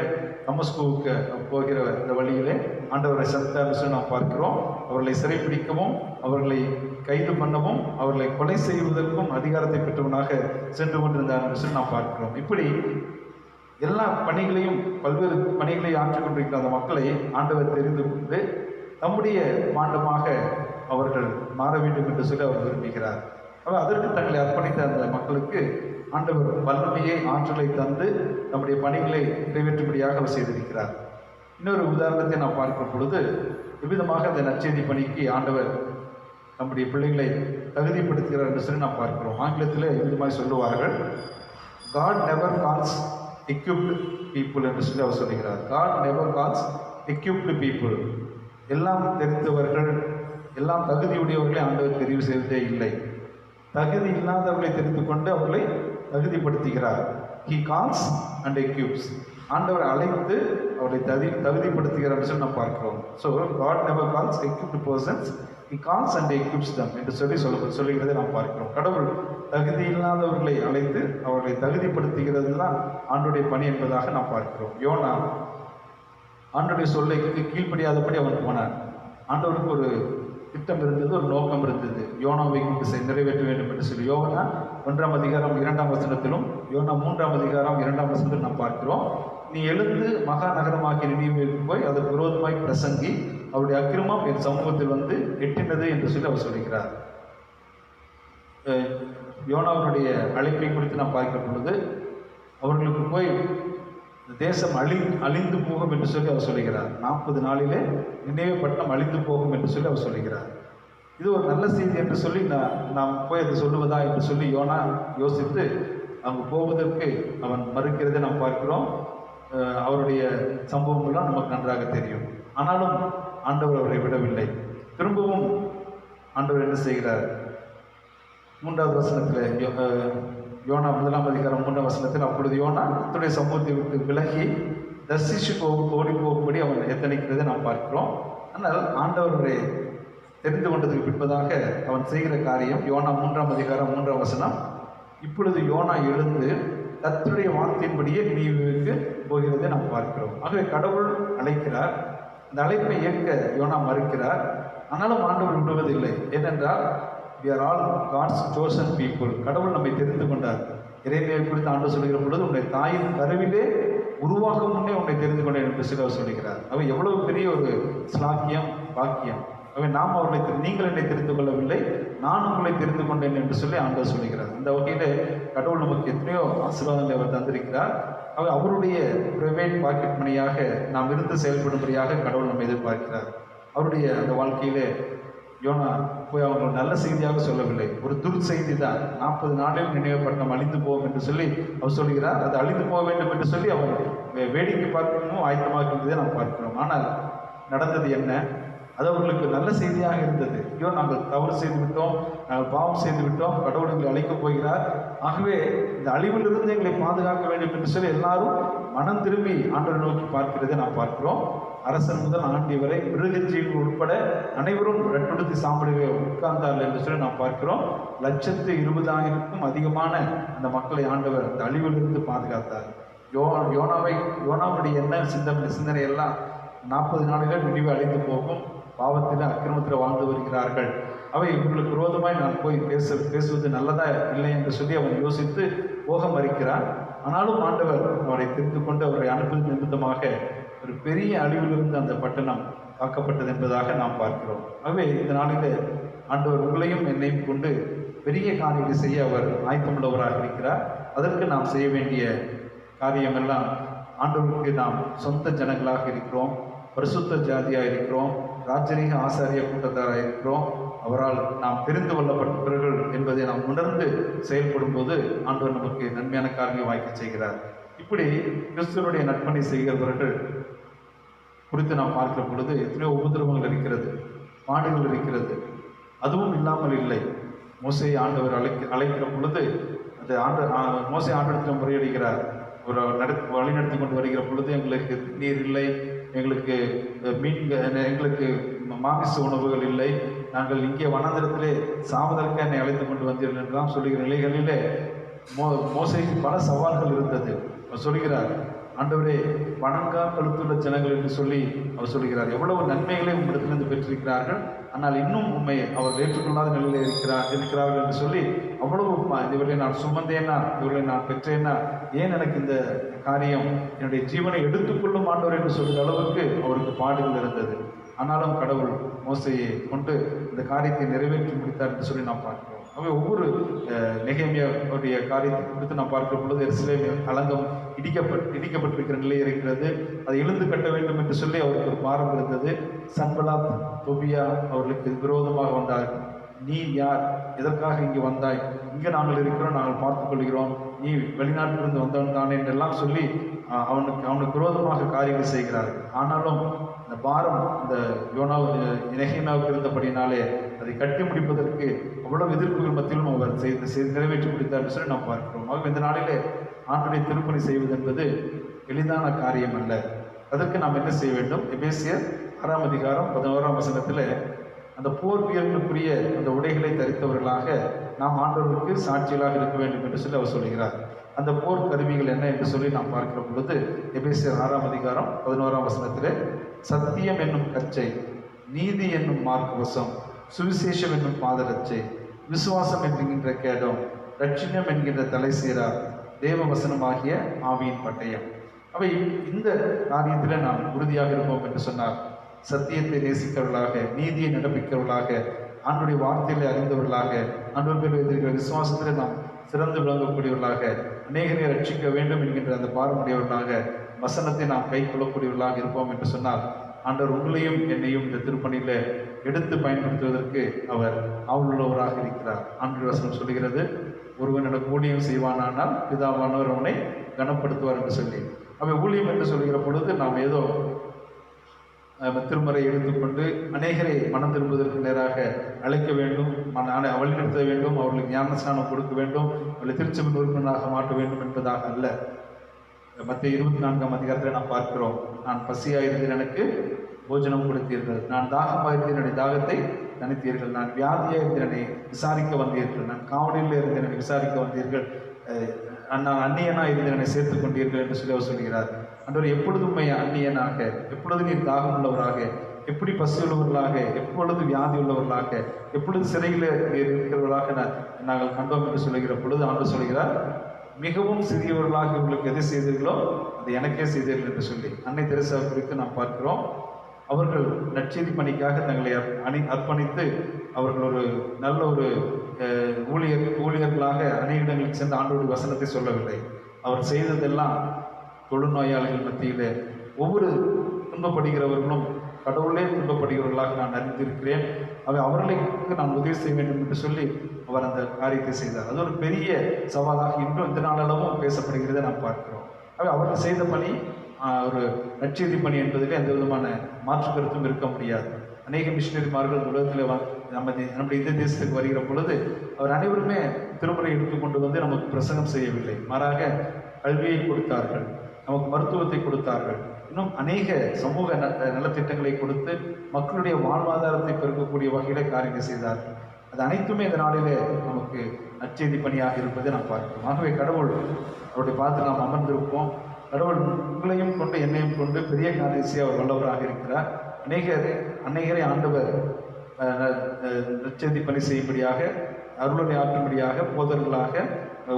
தமஸ்குவுக்கு போகிற இந்த வழியிலே ஆண்டவரை சந்தித்தார் நாம் பார்க்கிறோம். அவர்களை சிறைப்பிடிக்கவும், அவர்களை கைது பண்ணவும், அவர்களை கொலை செய்வதற்கும் அதிகாரத்தை பெற்றவனாக சென்று கொண்டிருந்தார் என்று சொல்லி நாம் பார்க்கிறோம். இப்படி எல்லா பணிகளையும், பல்வேறு பணிகளை ஆற்றிக் கொண்டிருக்கிற அந்த மக்களை ஆண்டவர் தெரிந்து கொண்டு நம்முடைய பாண்டமாக அவர்கள் மாற வேண்டும் என்று சொல்லி அவர் விரும்புகிறார். அவர் அதற்கு தங்களை அர்ப்பணித்த அந்த மக்களுக்கு ஆண்டவர் வல்லமையை, ஆற்றலை தந்து நம்முடைய பணிகளை நிறைவேற்றும்படியாக அவர் செய்திருக்கிறார். இன்னொரு உதாரணத்தை நாம் பார்க்கிற பொழுது, எவ்விதமாக அந்த நற்செய்தி பணிக்கு ஆண்டவர் நம்முடைய பிள்ளைகளை தகுதிப்படுத்துகிறார் என்று சொல்லி நாம் பார்க்கிறோம். ஆங்கிலத்தில் எவ்விதமாக சொல்லுவார்கள், God never calls equipped people என்று சொல்லி அவர் சொல்லுகிறார். God never calls equipped people. எல்லாம் தெரிந்தவர்கள், எல்லாம் தகுதியுடையவர்களை ஆண்டவர் தெரிவு செய்வதே இல்லை. தகுதி இல்லாதவர்களை தெரிந்து கொண்டு அவர்களை தகுதிப்படுத்துகிறார். He calls and equips. ஆண்டவர் அழைத்து அவர்களை தகுதிப்படுத்துகிறார் சொல்லி நாம் பார்க்கிறோம். So God never calls equipped persons, He calls and equips them என்று சொல்லுகிறதை நாம் பார்க்கிறோம். கடவுள் தகுதி இல்லாதவர்களை அழைத்து அவர்களை தகுதிப்படுத்துகிறது தான் ஆண்டவருடைய பணி என்பதாக நாம் பார்க்கிறோம். யோனா ஆண்டவருடைய சொல்லைக்கு கீழ்ப்படியாதபடி அவன் போனான். ஆண்டவருக்கு ஒரு திட்டம் இருந்தது, ஒரு நோக்கம் இருந்தது. யோனாவை நிறைவேற்ற வேண்டும் என்று சொல்லி யோனா 1:2 யோனா 3:2 நாம் பார்க்கிறோம். நீ எழுந்து மகா நகரமாகிய நினிவேவுக்கு போய் அதற்கு விரோதமாய் பிரசங்கி, அவருடைய அக்கிரமம் என் சமூகத்தில் எட்டினது என்று சொல்லி அவர் சொல்கிறார். யோனாவுடைய அழைப்பை குறித்து நாம் பார்க்கிற பொழுது, அவர்களுக்கு போய் தேசம் அழிந்து போகும் என்று சொல்லி அவர் சொல்கிறார். 40 நாளிலே நினைவே பட்டணம் அழிந்து போகும் என்று சொல்லி அவர் சொல்கிறார். இது ஒரு நல்ல செய்தி என்று சொல்லி நாம் போய் அதை சொல்லுவதா என்று சொல்லி யோனா யோசித்து அங்கு போவதற்கு அவன் மறுக்கிறதை நாம் பார்க்கிறோம். அவருடைய சம்பவங்கள்லாம் நமக்கு நன்றாக தெரியும். ஆனாலும் ஆண்டவர் அவரை விடவில்லை. திரும்பவும் ஆண்டவர் என்ன செய்கிறார்? 3வது வசனத்தில் யோனா 1:3 அப்பொழுது யோனா கர்த்தருடைய சமூகத்தை விட்டு விலகி தர்சிஷுக்கு ஓடி போகும்படி அவன் எத்தனைக்கிறதை நாம் பார்க்கிறோம். ஆனால் ஆண்டவரை தெரிந்து கொண்டதுக்கு பின்பதாக அவன் செய்கிற காரியம் யோனா 3:3 இப்பொழுது யோனா எழுந்து கர்த்தருடைய வார்த்தையின்படியே நினிவேவுக்கு போகிறதை நாம் பார்க்கிறோம். ஆகவே கடவுள் அழைக்கிறார். இந்த அழைப்பை ஏற்க யோனா மறுக்கிறார். ஆனாலும் ஆண்டவர் விடுவதில்லை. ஏனென்றால் we are all God's chosen people. கடவுள் நம்மை தெரிந்து கொண்டார். இறைமையை குறித்து ஆண்டவர் சொல்லுகிற பொழுது, உன்னை தாயின் கருவிலே உருவாக்கும் முன்னே உன்னை தெரிந்து கொண்டேன் என்று சிலர் சொல்லுகிறார். அவை எவ்வளவு பெரிய ஒரு ஸ்லாக்கியம், பாக்கியம். அவை நாம் நீங்கள் என்னை தெரிந்து கொள்ளவில்லை, நான் உங்களை தெரிந்து கொண்டேன் என்று சொல்லி ஆண்டவர் சொல்லுகிறார். இந்த வகையில கடவுள் நமக்கு எத்தனையோ ஆசீர்வாதங்களை அவர் தந்திருக்கிறார். அவருடைய பிரைவேட் பாக்கெட் மணியாக நாம் இருந்து செயல்படும்படியாக கடவுள் நம்மை எதிர்பார்க்கிறார். அவருடைய அந்த வாழ்க்கையிலே யோனா போய் அவங்க நல்ல செய்தியாக சொல்லவில்லை, ஒரு துர்செய்தி தான். 40 நாளில் நினைவுப்பட்டணம் அழிந்து போகும் என்று சொல்லி அவர் சொல்கிறார். அது அழிந்து போக வேண்டும் என்று சொல்லி அவர் வேடிக்கை பார்க்கணும் ஆயத்தமாக இருந்ததை நாம் பார்க்கிறோம். ஆனால் நடந்தது என்ன? அது அவர்களுக்கு நல்ல செய்தியாக இருந்தது. ஐயோ, நாங்கள் தவறு செய்து விட்டோம், நாங்கள் பாவம் செய்து விட்டோம், கடவுள் எங்களை அழைக்கப் போகிறார், ஆகவே இந்த அழிவிலிருந்து எங்களை பாதுகாக்க வேண்டும் என்று சொல்லி எல்லாரும் மனம் திரும்பி ஆண்டவரை நோக்கி பார்க்கிறதை நாம் பார்க்கிறோம். அரசன் முதல் ஆண்டி வரை மிருகஜீவன் உட்பட அனைவரும் ரெட்டொடுத்தி சாம்பலிலே உட்கார்ந்தார்கள் என்று சொல்லி நாம் பார்க்கிறோம். 120,000க்கும் அதிகமான அந்த மக்களை ஆண்டவர் அந்த அழிவிலிருந்து பாதுகாத்தார். யோனாவுடைய என்ன சிந்தனை எல்லாம் 40 நாளில் முடிவு அழிந்து போகும், பாவத்தில் அக்கிரமத்தில் வாழ்ந்து வருகிறார்கள், அவை இவர்களுக்கு விரோதமாய் நான் போய் பேசுவது நல்லதா இல்லை என்று சொல்லி அவன் யோசித்து போக மறுக்கிறான். ஆனாலும் ஆண்டவர் அவரை தெரிந்து கொண்டு அவரை அனுப்புவது நிமித்தமாக ஒரு பெரிய அழிவிலிருந்து அந்த பட்டணம் காக்கப்பட்டது என்பதாக நாம் பார்க்கிறோம். ஆகவே இந்த நாளிலே ஆண்டவர் உங்களையும் என்னையும் கொண்டு பெரிய காரியத்தை செய்ய அவர் ஆயத்தமுள்ளவராக இருக்கிறார். அதற்கு நாம் செய்ய வேண்டிய காரியமெல்லாம், ஆண்டவருக்கு நாம் சொந்த ஜனங்களாக இருக்கிறோம், பரிசுத்த ஜாதியாக இருக்கிறோம், ராஜரீக ஆசாரிய கூட்டத்தாராக இருக்கிறோம், அவரால் நாம் தெரிந்து கொள்ளப்பட்டவர்கள் என்பதை நாம் உணர்ந்து செயல்படும் போது ஆண்டவர் நமக்கு நன்மையான காரியங்களை வாய்க்க செய்கிறார். இப்படி கிறிஸ்துவனுடைய நற்பணி செய்கிறவர்கள் குறித்து நாம் பார்க்கிற பொழுது எத்தனையோ உபதிரவங்கள் இருக்கிறது, பாடுகள் இருக்கிறது. அதுவும் இல்லாமல் இல்லை. மோசேயை ஆண்டவர் அழைக்கிற பொழுது அந்த மோசே ஆண்டவரிடம் முறையிடுகிறார். ஒரு வழி நடத்தி கொண்டு வருகிற பொழுது எங்களுக்கு நீர் இல்லை, எங்களுக்கு எங்களுக்கு மாமிச உணவுகள் இல்லை, நாங்கள் இங்கே வனாந்திரத்திலே சாவதற்கு என்னை அழைத்து கொண்டு வந்தீர்கள் என்றெல்லாம் சொல்லுகிற நிலைகளிலே மோசேக்கு பல சவால்கள் இருந்தது. அவர் சொல்கிறார், ஆண்டவரே வணங்கா கழுத்துள்ள ஜனங்கள் என்று சொல்லி அவர் சொல்கிறார். எவ்வளவு நன்மைகளை உங்களிடத்திலிருந்து பெற்றிருக்கிறார்கள், ஆனால் இன்னும் உண்மை அவர் ஏற்றுக்கொள்ளாத நிலையில் இருக்கிறார்கள் என்று சொல்லி அவ்வளவு இவர்களை நான் சுமந்தேனா, இவர்களை நான் பெற்றேனா, ஏன் எனக்கு இந்த காரியம் என்னுடைய ஜீவனை எடுத்துக்கொள்ளும் ஆண்டவர் என்று சொல்கிற அளவுக்கு அவருக்கு பாடுகள் இருந்தது. ஆனாலும் கடவுள் மோசையை கொண்டு இந்த காரியத்தை நிறைவேற்றி முடித்தார் என்று சொல்லி நாம் பார்க்கிறோம். அவை ஒவ்வொரு நெகேமியாவுடைய காரியத்தை குறித்து நாம் பார்க்கிற பொழுது எருசலேம் அலங்கம் இடிக்கப்பட்டிருக்கிற நிலை இருக்கிறது, அதை எழுந்து கட்ட வேண்டும் என்று சொல்லி அவருக்கு ஒரு பாரம் இருந்தது. சன்பலாத் தொபியா அவர்களுக்கு விரோதமாக வந்தார். நீ யார், எதற்காக இங்கு வந்தாய், இங்கே நாங்கள் இருக்கிறோம், நாங்கள் பார்த்துக் கொள்கிறோம், நீ வெளிநாட்டிலிருந்து வந்தவன் தானே என்றெல்லாம் சொல்லி அவனுக்கு விரோதமாக காரியங்கள் செய்கிறார்கள். ஆனாலும் இந்த பாரம் இந்த நெகேமியாவுக்கு இருந்தபடினாலே அதை கட்டி முடிப்பதற்கு அவ்வளவு எதிர்ப்புகள் மத்தியிலும் அவர் நிறைவேற்றி முடித்தார் என்று சொல்லி நாம் பார்க்கிறோம். ஆகவே இந்த நாளிலே ஆண்டுடைய திருப்பணி செய்வது என்பது எளிதான காரியம் அல்ல. அதற்கு நாம் என்ன செய்ய வேண்டும்? எபேசியர் 6ஆம் அதிகாரம் 11ஆம் வசனத்தில் அந்த போர் வீரர்களுக்குரிய அந்த உடைகளை தரித்தவர்களாக நாம் ஆண்டவருக்கு சாட்சிகளாக இருக்க வேண்டும் என்று சொல்லி அவர் சொல்கிறார். அந்த போர் கருவிகள் என்ன என்று சொல்லி நாம் பார்க்கிற பொழுது எபேசியர் 6ஆம் அதிகாரம் 11ஆம் வசனத்திலே சத்தியம் என்னும் கச்சை, நீதி என்னும் மார்க்கவசம், சுவிசேஷம் என்னும் பாதரட்சை, விசுவாசம் என்கின்ற கேடம், ரட்சியம் என்கின்ற தலை சீரா, தேவ வசனமாகிய ஆவியின் பட்டயம். அவை இந்த காரியத்தில் நாம் உறுதியாக இருப்போம் என்று சொன்னார். சத்தியத்தை நேசிக்கிறவர்களாக, நீதியை நடப்பிக்கிறவர்களாக, ஆண்டுடைய வார்த்தைகளை அறிந்தவர்களாக, ஆண்டவர் பேர் வைத்திருக்கிற விசுவாசத்தில் நாம் சிறந்து விளங்கக்கூடியவர்களாக, அநேகரை ரட்சிக்க வேண்டும் என்கின்ற அந்த பாரமுடையவர்களாக, வசனத்தை நாம் கை கொள்ளக்கூடியவர்களாக இருப்போம் என்று சொன்னால் ஆண்டவர் உங்களையும் என்னையும் இந்த திருப்பணியில் எடுத்து பயன்படுத்துவதற்கு அவர் ஆவலுள்ளவராக இருக்கிறார். ஆண்டவர் வசனம் சொல்லுகிறது, ஒருவன் எனக்கு ஊழியம் செய்வானானால் பிதாவானவர் அவனை கனப்படுத்துவார் என்று சொல்லி. அவை ஊழியம் என்று சொல்கிற பொழுது நாம் ஏதோ திருமறை எடுத்துக்கொண்டு அநேகரை மனம் திரும்புவதற்கு நேராக அழைக்க வேண்டும், வழிநடத்த வேண்டும், அவர்களுக்கு ஞானஸ்நானம் கொடுக்க வேண்டும், அவர்களை திருச்சபை உறுப்பினராக மாற்ற வேண்டும் என்பதாக அல்ல. மத்திய 24ஆம் அதிகாரத்தில் நாம் பார்க்கிறோம், நான் பசியாயிருந்தேன் எனக்கு போஜனம் கொடுத்தீர்கள், நான் தாகமாயிருந்தேன் என்னுடைய தாகத்தை தனித்தீர்கள், நான் வியாதியாயிருந்தேன் என்னை விசாரிக்க வந்தீர்கள், நான் காவலில் இருந்தேன் என்னை விசாரிக்க வந்தீர்கள், நான் அந்நியனாக இருந்தேன் என்னை சேர்த்துக் கொண்டீர்கள் என்று சொல்லி அவர் சொல்கிறார். அன்றவர் எப்பொழுதும் அந்நியனாக, எப்பொழுது நீர் தாகம் உள்ளவராக, எப்படி பசி உள்ளவர்களாக, எப்பொழுது வியாதி உள்ளவர்களாக, எப்பொழுது சிறையில் இருக்கிறவர்களாக நாங்கள் கண்டோம் என்று சொல்லுகிற பொழுது ஆண்டு சொல்கிறார், மிகவும் சிறியவர்களாக இவர்களுக்கு எதை செய்தீர்களோ அது எனக்கே செய்தீர்கள் என்று சொல்லி. அன்னை தெரசா குறித்து நாம் பார்க்கிறோம். அவர்கள் நற்செய்தி பணிக்காக தங்களை அர்ப்பணித்து அவர்கள் ஒரு நல்ல ஒரு ஊழியர்களாக அநேக இடங்களுக்கு சென்று ஆண்டவருடைய வசனத்தை சொல்லவில்லை. அவர் செய்ததெல்லாம் தொழுநோயாளிகள் மத்தியில் ஒவ்வொரு துன்பப்படுகிறவர்களும் கடவுளே துன்பப்படுகிறவர்களாக நான் அறிந்திருக்கிறேன், அவர்களுக்கு நான் உதவி செய்ய வேண்டும் என்று சொல்லி அவர் அந்த காரியத்தை செய்தார். அது ஒரு பெரிய சவாலாக இன்றும் இந்த நாளளவும் பேசப்படுகிறதை நாம் பார்க்கிறோம். அவர்கள் செய்த பணி ஒரு நற்செய்தி பணி என்பதிலே எந்த விதமான மாற்று கருத்தும் இருக்க முடியாது. அநேக மிஷினரிமார்கள் உலகத்தில் நம்முடைய இந்திய தேசத்துக்கு வருகிற பொழுது அவர் அனைவருமே திருமுறை எடுத்துக்கொண்டு வந்து நமக்கு பிரசங்கம் செய்யவில்லை. மாறாக கல்வியை கொடுத்தார்கள், நமக்கு மருத்துவத்தை கொடுத்தார்கள், இன்னும் அநேக சமூக நலத்திட்டங்களை கொடுத்து மக்களுடைய வாழ்வாதாரத்தை பெருக்கக்கூடிய வகையில காரியங்கள் செய்தார்கள். அது அனைத்துமே இந்த நாளிலே நமக்கு நற்செய்தி பணியாக இருப்பதை நாம் பார்க்கிறோம். ஆகவே கடவுள் அவருடைய பார்த்து நாம் அமர்ந்திருப்போம். கடவுள் உங்களையும் கொண்டு என்னையும் கொண்டு பெரிய காரியத்தை அவர் வல்லவராக இருக்கிறார். அநேகரை ஆண்டவர் நற்செய்தி பணி செய்யும்படியாக, அருளை ஆற்றும்படியாக, போதர்களாக,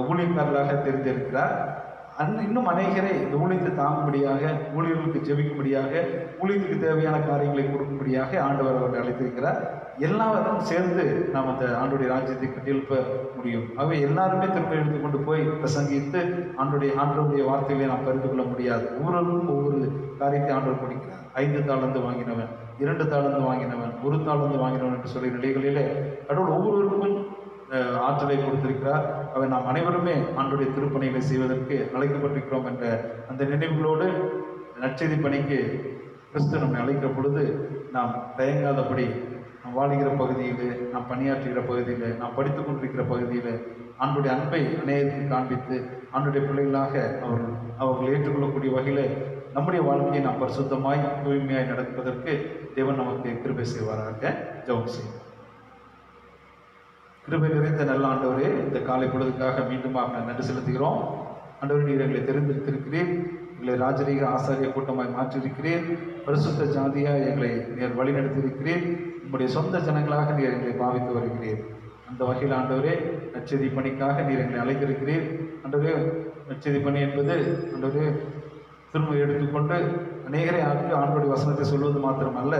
ஊழியக்காரர்களாக தெரிந்திருக்கிறார். இன்னும் அநேகரை இந்த ஊழியத்தை தாங்கும்படியாக, ஊழியர்களுக்கு ஜெபிக்கும்படியாக, ஊழியத்துக்கு தேவையான காரியங்களை கொடுக்கும்படியாக ஆண்டவர் அவர்கள் அழைத்திருக்கிறார். எல்லாரும் சேர்ந்து நாம் அந்த ஆண்டுடைய ராஜ்யத்தை கட்டியெழுப்ப முடியும். ஆகவே எல்லாருமே திரும்ப எடுத்துக்கொண்டு போய் பிரசங்கித்து ஆண்டவருடைய வார்த்தைகளை நாம் பகிர்ந்து கொள்ள முடியாது. ஒவ்வொருவருக்கும் ஒவ்வொரு காரியத்தை ஆண்டவர் கொடுக்கிறார். 5 தாளந்து வாங்கினவன், 2 தாளந்து வாங்கினவன், 1 தாளந்து வாங்கினவன் என்று சொல்லிய நிலைகளிலே கடவுள் ஒவ்வொருவருக்கும் ஆற்றலை கொடுத்திருக்கிறார். அவை நாம் அனைவருமே ஆண்டுடைய திருப்பணிகளை செய்வதற்கு அழைக்கப்பட்டிருக்கிறோம் என்ற அந்த நினைவுகளோடு நற்செய்தி பணிக்கு கிறிஸ்து நம்மை அழைக்கிற பொழுது நாம் தயங்காதபடி நாம் வாழுகிற பகுதியில், நாம் பணியாற்றுகிற பகுதியில், நாம் படித்துக் கொண்டிருக்கிற பகுதியில் ஆண்டுடைய அன்பை அநேகத்துக்கு காண்பித்து ஆண்டுடைய பிள்ளைகளாக அவர்கள் ஏற்றுக்கொள்ளக்கூடிய வகையில் நம்முடைய வாழ்க்கையை நாம் பரிசுத்தமாய் தூய்மையாய் நடப்பதற்கு தேவன் நமக்கு கிருபை செய்வாராக. ஜெபம் செய்வோம். கிருபை நிறைந்த நல்ல ஆண்டவரே, இந்த காலை பொழுதுக்காக மீண்டும் நன்றி செலுத்துகிறோம். ஆண்டவரே, நீர் எங்களை தெரிந்திருக்கிறீர், எங்களை ராஜரீக ஆசாரிய கூட்டமாய் மாற்றியிருக்கிறீர், பரிசுத்த ஜாதியாக எங்களை நீர் வழிநடத்தியிருக்கிறீர், உங்களுடைய சொந்த ஜனங்களாக நீர் எங்களை பாவித்து வருகிறீர். அந்த வகையில் ஆண்டவரே, நற்செய்தி பணிக்காக நீர் எங்களை அழைத்திருக்கிறீர். ஆண்டவரே, நற்செய்தி பணி என்பது ஆண்டவரே திரும்ப எடுத்துக்கொண்டு அநேகரை ஆண்டவருடைய வசனத்தை சொல்வது மாத்திரமல்ல,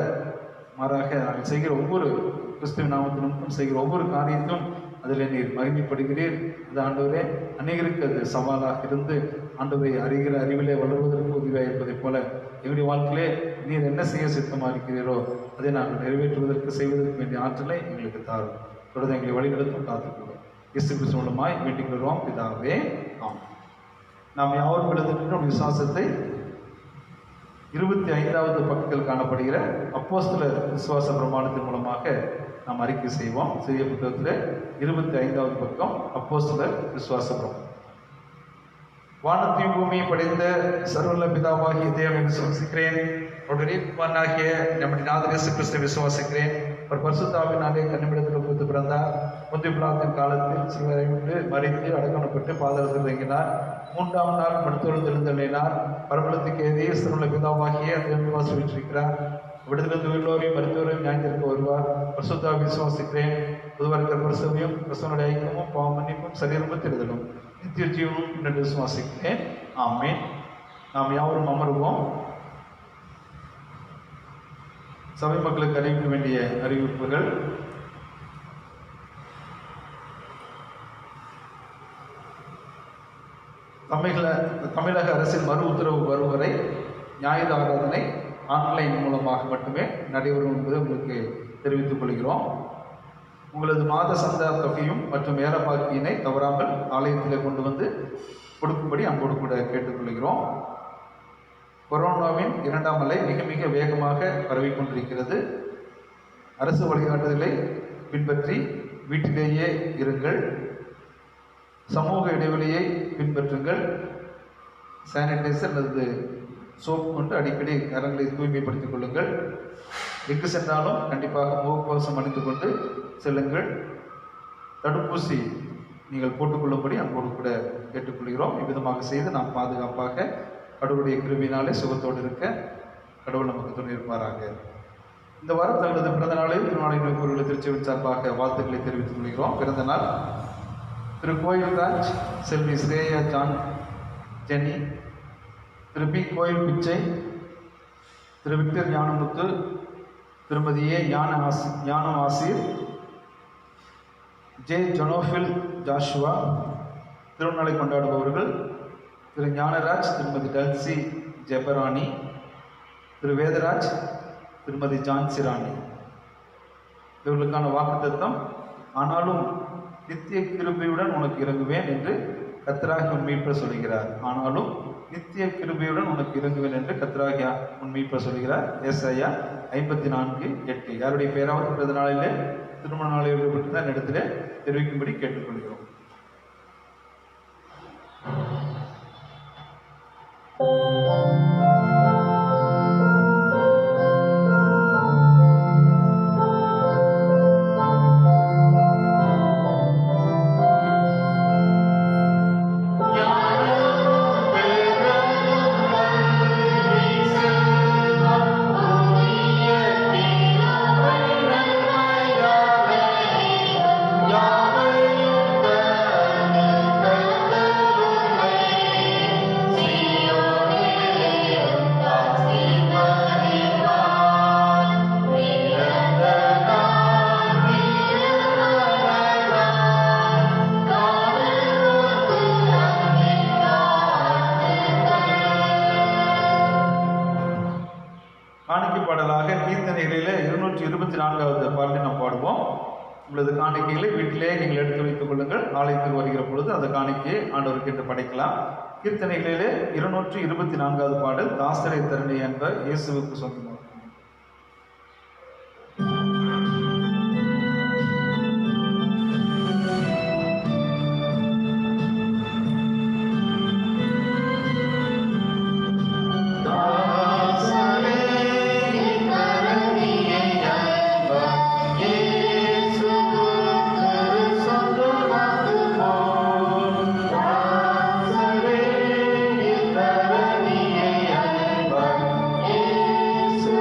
மாறாக நாங்கள் செய்கிற ஒவ்வொரு கிறிஸ்துவின் நாமத்திலும் செய்கிற ஒவ்வொரு காரியத்தையும் அதில் நீர் மகிமைப்படுகிறீர். அது ஆண்டவரே அநேகருக்கு அது சவாலாக இருந்து ஆண்டவரை அறிகிற அறிவிலே வளர்வதற்கு உதவியாக இருப்பதைப் போல எங்களுடைய வாழ்க்கையிலே நீர் என்ன செய்ய சித்தமாக இருக்கிறீரோ அதை நாங்கள் நிறைவேற்றுவதற்கு செய்வதற்கு வேண்டிய ஆற்றலை எங்களுக்கு தாரும். தொடர்ந்து எங்களை வழிநடத்தும் காத்துக்கூடும். இயேசு கிறிஸ்து மூலமாய் வேண்டிக் கொள்வோம் பிதாவே, ஆமென். நாம் யாவரும் எழுதுகின்ற விசுவாசத்தை 25வது பக்கத்தில் காணப்படுகிற அப்போஸ்தலர் விசுவாச பிரமாணத்தின் மூலமாக நாம் அறிக்கை செய்வோம். சிறிய புத்தகத்தில் 25வது பக்கம் அப்போஸ்தலர் விசுவாச பிரமாணம். வானத்தையும் பூமியை படைத்த சர்வல்ல பிதாவாகிய தேவனை விசுவாசிக்கிறேன். அவருடைய குமாரனாகிய நம்முடைய நாதர் இயேசு கிறிஸ்துவை விசுவாசிக்கிறேன். அவர் பரிசுத்தாவினாலே கன்னிமிடத்தில் புத்து பிறந்தார். முந்தைய பிளாத்தின் காலத்தில் சிலுவையை விட்டு மறித்து அடக்கணப்பட்டு பாதாளத்தில் இறங்கினார். 3ஆம் நாள் மருத்துவர்கள் எழுந்தள்ளினார். பரமளத்துக்கு ஏதிய சர்வல்ல பிதாவாகிய தேவனை விசுவாசிக்கிறார். விடுதலிருந்து உள்ளோரையும் மருத்துவரையும் நியாயத்திற்கு வருவார். பரிசுத்தாவை விசுவாசிக்கிறேன். புதுவருக்கிற பரிசுவையும் கிறிஸ்துவனுடைய ஐக்கியமும் பாவ மன்னிப்பும் சரீரமும் தெரிதலும் நித்திய ஜீவனும் என்று விசுவாசிக்கிறேன். ஆமென். நாம் யாவரும் அமருவோம். சபை மக்களுக்கு அறிவிக்க வேண்டிய அறிவிப்புகள். தமிழக அரசின் மறு உத்தரவு வரும் வரை ஞாயிறு ஆராதனை ஆன்லைன் மூலமாக மட்டுமே நடைபெறும் என்பதை உங்களுக்கு தெரிவித்துக் கொள்கிறோம். உங்களது மாத சந்தா தொகையும் மற்றும் ஏலப்பாக்கியினை தவறாமல் ஆலயத்தில் கொண்டு வந்து கொடுக்கும்படி அன்போடு கூட கேட்டுக்கொள்கிறோம். கொரோனாவின் 2ஆம் அலை மிக மிக வேகமாக பரவிக்கொண்டிருக்கிறது. அரசு வழிகாட்டுதலை பின்பற்றி வீட்டிலேயே இருங்கள். சமூக இடைவெளியை பின்பற்றுங்கள். சானிடைசர் அல்லது சோப்பு கொண்டு அடிக்கடி கரங்களை தூய்மைப்படுத்திக் கொள்ளுங்கள். எங்கு சென்றாலும் கண்டிப்பாக முகக்கவசம் அணிந்து கொண்டு செல்லுங்கள். தடுப்பூசி நீங்கள் போட்டுக்கொள்ளும்படி அன்போடு கூட கேட்டுக்கொள்கிறோம். இவ்விதமாக செய்து நாம் பாதுகாப்பாக கடவுளுடைய கிருபையினாலே சுகத்தோடு இருக்க கடவுள் நமக்கு துணை இருப்பாராக. இந்த வாரம் தங்களது பிறந்த நாளில் திருநாளை நோக்கோர்கள் திருச்செவின் சார்பாக வாழ்த்துக்களை தெரிவித்துக் கொள்கிறோம். பிறந்த நாள் திரு கோயில்ராஜ், செல்வி ஸ்ரேயா ஜான் ஜெனி, திரு பி கோயில் பிச்சை, திரு விக்டர் ஞானமுத்து, திருமதி ஏ ஞானம் ஆசிர், ஜே ஜொனோஃபில் ஜாஷுவா. திருநாளை கொண்டாடுபவர்கள் திரு ஞானராஜ், திருமதி டல்சி ஜெபராணி, திரு வேதராஜ், திருமதி ஜான்சிராணி. இவர்களுக்கான வாக்குத்தத்தம், ஆனாலும் நித்திய கிருபையுடன் உனக்கு இறங்குவேன் என்று கர்த்தராகிய உன் மீட்பர் சொல்கிறார். ஆனாலும் நித்திய கிருபையுடன் உனக்கு இறங்குவேன் என்று கர்த்தராகிய உன் மீட்பர் சொல்கிறார். ஏசாயா 54:8. யாருடைய பேராவது பிறந்த நாளிலே திருமண நாளில் ஈடுபட்டு அந்த இடத்திலே தெரிவிக்கும்படி கேட்டுக்கொள்கிறோம். காணிக்கை பாடலாக கீர்த்தனைகளிலே 224வது பாடலை நாம் பாடுவோம். உங்களது காணிக்கைகளை வீட்டிலே நீங்கள் எடுத்து வைத்துக் கொள்ளுங்கள். ஆலயத்தில் வருகிற பொழுது அந்த காணிக்கையை ஆண்டவருக்கு என்று படைக்கலாம். கீர்த்தனைகளிலே 224வது பாடல் தாசரை தரணி என்ற இயேசுவுக்கு சொந்தமாகும். Yes.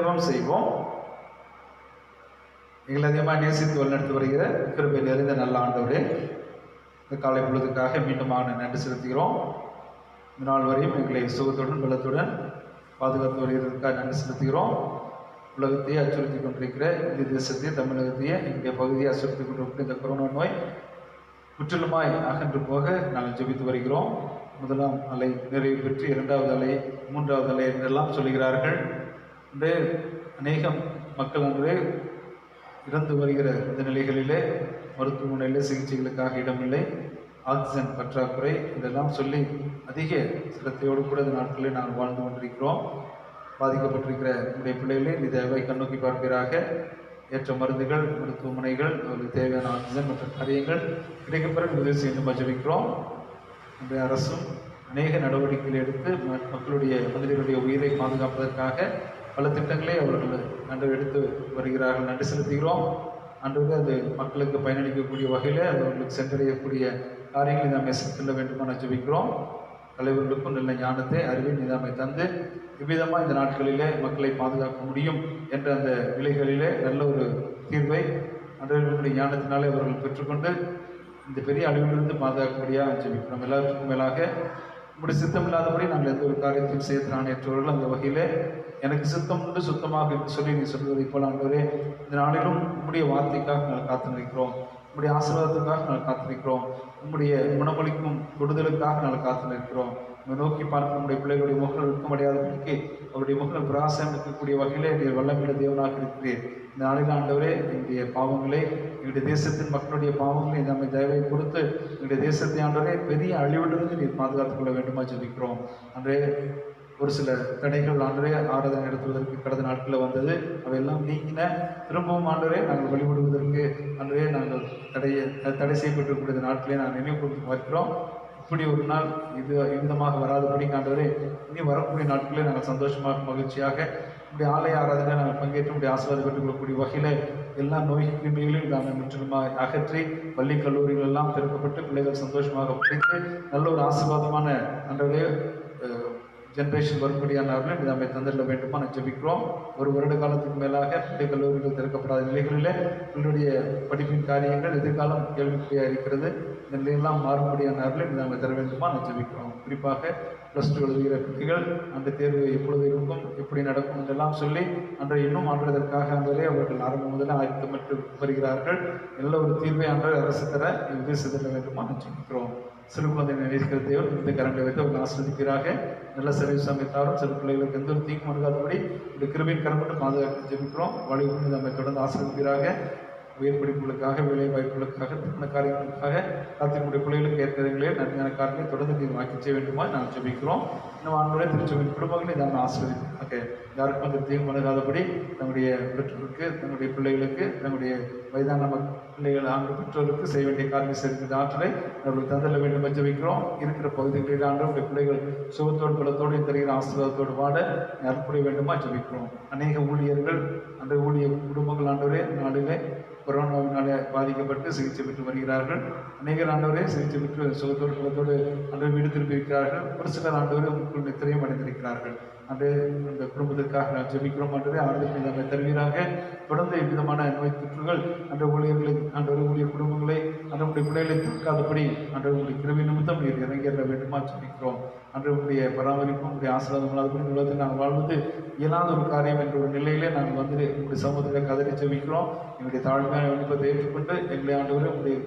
ஜெபம் செய்வோம். எங்களை அதிகமாக நேசித்து வழிநடத்தி வருகிற கிருபை நிறைந்த நல்ல ஆண்டவரே, இந்த காலை பொழுதுக்காக மீண்டுமாக நன்றி செலுத்துகிறோம். இந்த நாள் வரையும் எங்களை சுகத்துடன் பலத்துடன் பாதுகாத்து வருகிறதுக்காக நன்றி செலுத்துகிறோம். உலகத்தையே அச்சுறுத்தி கொண்டிருக்கிற இந்திய தேசத்தையே, தமிழகத்தையே, எங்களுடைய பகுதியை அச்சுறுத்தி கொண்டிருக்கிற இந்த கொரோனா நோய் முற்றிலுமாய் அகன்று போக நாங்கள் ஜெபித்து வருகிறோம். முதலாம் அலை நிறைவு பெற்று 2வது அலை 3வது அலை என்றெல்லாம் சொல்கிறார்கள். இன்று அநேகம் மக்கள் அன்றே இறந்து வருகிற இந்த நிலைகளிலே மருத்துவமனையில் சிகிச்சைகளுக்காக இடமில்லை, ஆக்சிஜன் பற்றாக்குறை இதெல்லாம் சொல்லி அதிக சிரத்தையோடு கூட இந்த நாட்களில் நாங்கள் வாழ்ந்து கொண்டிருக்கிறோம். பாதிக்கப்பட்டிருக்கிற நம்முடைய பிள்ளைகளே இந்த தேவை கண்ணோக்கி பார்ப்பீராக. ஏற்ற மருந்துகள், மருத்துவமனைகள், அவர்களுக்கு தேவையான ஆக்சிஜன் மற்ற காரியங்கள் கிடைக்க பிறகு உதவி செய்து ஜெபிக்கிறோம். நம்முடைய அரசும் அநேக நடவடிக்கைகள் எடுத்து மக்களுடைய மனிதர்களுடைய உயிரை பாதுகாப்பதற்காக பல திட்டங்களை அவர்கள் நன்று எடுத்து வருகிறார்கள். நன்றி செலுத்துகிறோம். அன்று அது மக்களுக்கு பயனளிக்கக்கூடிய வகையில் அவர்களுக்கு சென்றடையக்கூடிய காரியங்களை நாம் செல்ல வேண்டுமா ஜெபிக்கிறோம். தலைவர்களுக்கும் நல்ல ஞானத்தை, அறிவை, நிதாமை தந்து இவ்விதமாக இந்த நாட்களிலே மக்களை பாதுகாக்க முடியும் என்ற அந்த நிலைகளிலே நல்ல ஒரு தீர்வை அன்றவர்களுடைய ஞானத்தினாலே அவர்கள் பெற்றுக்கொண்டு இந்த பெரிய அழிவிலிருந்து பாதுகாக்கக்கூடியாக ஜெபிக்கிறோம். எல்லாருக்கும் மேலாக நம்முடைய சித்தம் இல்லாதபடி நாங்கள் எந்த ஒரு காரியத்தையும் செய்து நாணேற்றவர்கள் அந்த வகையில் எனக்கு சித்தம் உண்டு சுத்தமாக என்று சொல்லி நீ சொல்வதை போல ஆண்டவரே, இந்த நாளிலும் உம்முடைய வார்த்தைக்காக நாங்கள் காத்து நிற்கிறோம், உம்முடைய ஆசீர்வாதத்துக்காக நாங்கள் காத்து நிற்கிறோம், உம்முடைய குணமளிக்கும் விடுதலுக்காக நாங்கள் காத்து நிற்கிறோம். நோக்கி பார்க்க நம்முடைய பிள்ளைகளுடைய முகங்கள் விற்கமடையாதபடிக்கு அவருடைய முகங்கள் பிராசம் இருக்கக்கூடிய வகையிலே நீர் வல்லமையுள்ள தேவனாக இருக்கிறீர். இந்த நாளில் ஆண்டவரே, எங்களுடைய பாவங்களை, எங்களுடைய தேசத்தின் மக்களுடைய பாவங்களை நம்மை தயவை கொடுத்து எங்களுடைய தேசத்தை ஆண்டவரே பெரிய அழிவிலிருந்து நீர் பாதுகாத்துக் கொள்ள வேண்டுமா ஜெபிக்கிறோம். அன்றே ஒரு சில தடைகள் ஆண்டவரே ஆராதனை நடத்துவதற்கு கடந்த நாட்களில் வந்தது, அவையெல்லாம் நீங்கின. திரும்பவும் ஆண்டவரே நாங்கள் வழிபடுவதற்கு ஆண்டவரே நாங்கள் தடை செய்யப்பட்டிருக்கிற நாட்களே நாங்கள் நினைவு கொடுத்து பார்க்கிறோம். இப்படி ஒரு நாள் இவ்விதமாக வராதபடி ஆண்டவரே இனி வரக்கூடிய நாட்களே நாங்கள் சந்தோஷமாக மகிழ்ச்சியாக நம்முடைய ஆலய ஆராதனை நாங்கள் பங்கேற்று நம்முடைய ஆசீர்வாதம் பெற்றுக் கொள்ளக்கூடிய வகையில் எல்லா நோய் கிருமிகளையும் நாங்கள் முற்றிலுமாக அகற்றி பள்ளி கல்லூரிகள் எல்லாம் திறக்கப்பட்டு பிள்ளைகள் சந்தோஷமாக படித்து நல்ல ஒரு ஆசீர்வாதமான ஆண்டவரே ஜென்ரேஷன் வரும்படியானவர்கள் நம்மை தந்திர வேண்டுமா நான் ஜெபிக்கிறோம். ஒரு வருட காலத்துக்கு மேலாக பள்ளி கல்லூரிகள் திறக்கப்படாத நிலைகளில் உங்களுடைய படிப்பின் காரியங்கள் எதிர்காலம் கேள்விக்குறியாக இருக்கிறது. இந்த நிலையெல்லாம் மாறும்படியானவர்கள் நம்மை தர வேண்டுமா நான் ஜெபிக்கிறோம். குறிப்பாக +2 எழுதுகிற பிள்ளைகள் அந்த தேர்வு எப்பொழுது இருக்கும், எப்படி நடக்கும் என்றெல்லாம் சொல்லி அன்றை இன்னும் ஆண்டுவதற்காக அன்றே அவர்கள் ஆரம்பம் முதல்ல ஆயத்தமிட்டு வருகிறார்கள். நல்ல ஒரு தீர்வை அன்றை அரசு தர உதவி செய்திட வேண்டுமா நான் ஜெபிக்கிறோம். சிறு குழந்தை நினைக்கிற தேவன் இந்த கரங்களை வைத்து அவர்கள் ஆசிரியப்பாக. நல்ல சர்வீஸ் அமைத்தாரும் சிறு பிள்ளைகளுக்கு எந்த ஒரு தீங்கும் அணுகாதபடி இந்த கிருபையின் கரம் மட்டும் பாதுகாக்க ஜெபிக்கிறோம். வாழ்வு நம்மை தொடர்ந்து ஆசிரியப்பாக. உயர் படிப்புகளுக்காக, வேலை வாய்ப்புகளுக்காக, திருமண காரியங்களுக்காக காத்தினுடைய பிள்ளைகளுக்கு ஏற்கிறவர்களே நன்மையான காரியங்களை தொடர்ந்து நீர் வாக்கி செய்ய வேண்டுமா நான் ஜெபிக்கிறோம். இன்னும் ஆண்டவரே திருச்சபையின் குடும்பங்களை நாம் ஆசீர்வதிப்பாக. யாருக்கும் அந்த தீங்கு அணுகாதபடி தன்னுடைய பெற்றோருக்கு, தன்னுடைய பிள்ளைகளுக்கு, தன்னுடைய வயதான பிள்ளைகள் ஆண்டு பெற்றோருக்கு செய்ய வேண்டிய காரியம் செய்கிற ஆற்றலை அவர்கள் தந்தல்ல வேண்டும் ஜெபிக்கிறோம். இருக்கிற பகுதிகளில் ஆண்டவருடைய பிள்ளைகள் சுகத்தோடு பலத்தோடு தருகிற ஆசீர்வாதத்தோடு வாட அற்புடைய வேண்டுமா ஜெபிக்கிறோம். அநேக ஊழியர்கள் அந்த ஊழிய குடும்பங்கள் ஆண்டவரே நாளிலே கொரோனாவினாலே பாதிக்கப்பட்டு சிகிச்சை பெற்று வருகிறார்கள். அநேகர் ஆண்டவரே சிகிச்சை பெற்று சுகத்தோடு பலத்தோடு அன்று வீடு திரும்பியிருக்கிறார்கள். ஒரு சிலர் ஆண்டவரே உங்களுக்குள் நித்திரையும் அடைந்திருக்கிறார்கள். அன்று அந்த குடும்பத்திற்காக நான் ஜெபிக்கிறோம். ஆண்டவரே ஆறுதல் நம்மை தருவீராக. தொடர்ந்து இவ்விதமான நோய் தொற்றுகள் அந்த ஊழியர்களை, ஆண்டவரே ஊழியர் குடும்பங்களை, அன்றைய பிள்ளைகளை தீர்க்காதபடி அன்றைய கிருபை நிமித்தம் நீர் இறங்கிட வேண்டுமா ஜெபிக்கிறோம். அன்றைய பராமரிப்பும் உங்களுடைய ஆசீர்வாதம் உலகத்தில் நாங்கள் வாழ்வது இயலாத ஒரு காரியம் என்ற ஒரு நிலையிலே நாங்கள் வந்து உங்களுடைய சமூகத்தில் கதறி ஜெபிக்கிறோம். எங்களுடைய தாழ்மையான விண்ணப்பத்தை ஏற்றுக்கொண்டு எங்களை ஆண்டவரே உங்களுடைய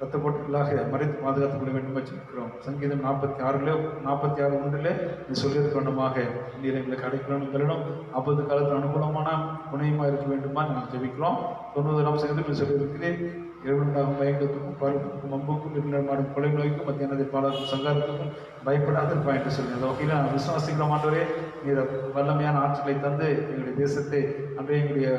ரத்த போட்டுகளாக மறைத்து பாதுகாத்துக் கொள்ள வேண்டும் வச்சிருக்கிறோம். சங்கீதம் 46:1 இது சொல்லியது கொண்டமாக நீர் எங்களுக்கு அடைக்கணும் தரணும், 50 காலத்தில் அனுகூலமான துணையுமா இருக்க வேண்டுமா நாங்கள் ஜெபிக்கிறோம். 90ஆம் சங்கீதத்தில் சொல்லியிருக்கிறேன், இரவுண்டாகும் பயங்கத்துக்கும் பருப்புக்கும் அம்புக்கும் நிர்ணயமாடும் கொலை நோய்க்கும் மத்தியானத்தில் பாலாக்கும் சங்காரத்துக்கும் பயப்படாத பாயிண்ட் சொல்லி அந்த வகையில் நான் விசுவாசிக்கிறோம். ஆண்டவரே நீர் வல்லமையான ஆற்றலை தந்து எங்களுடைய தேசத்தை அன்றைய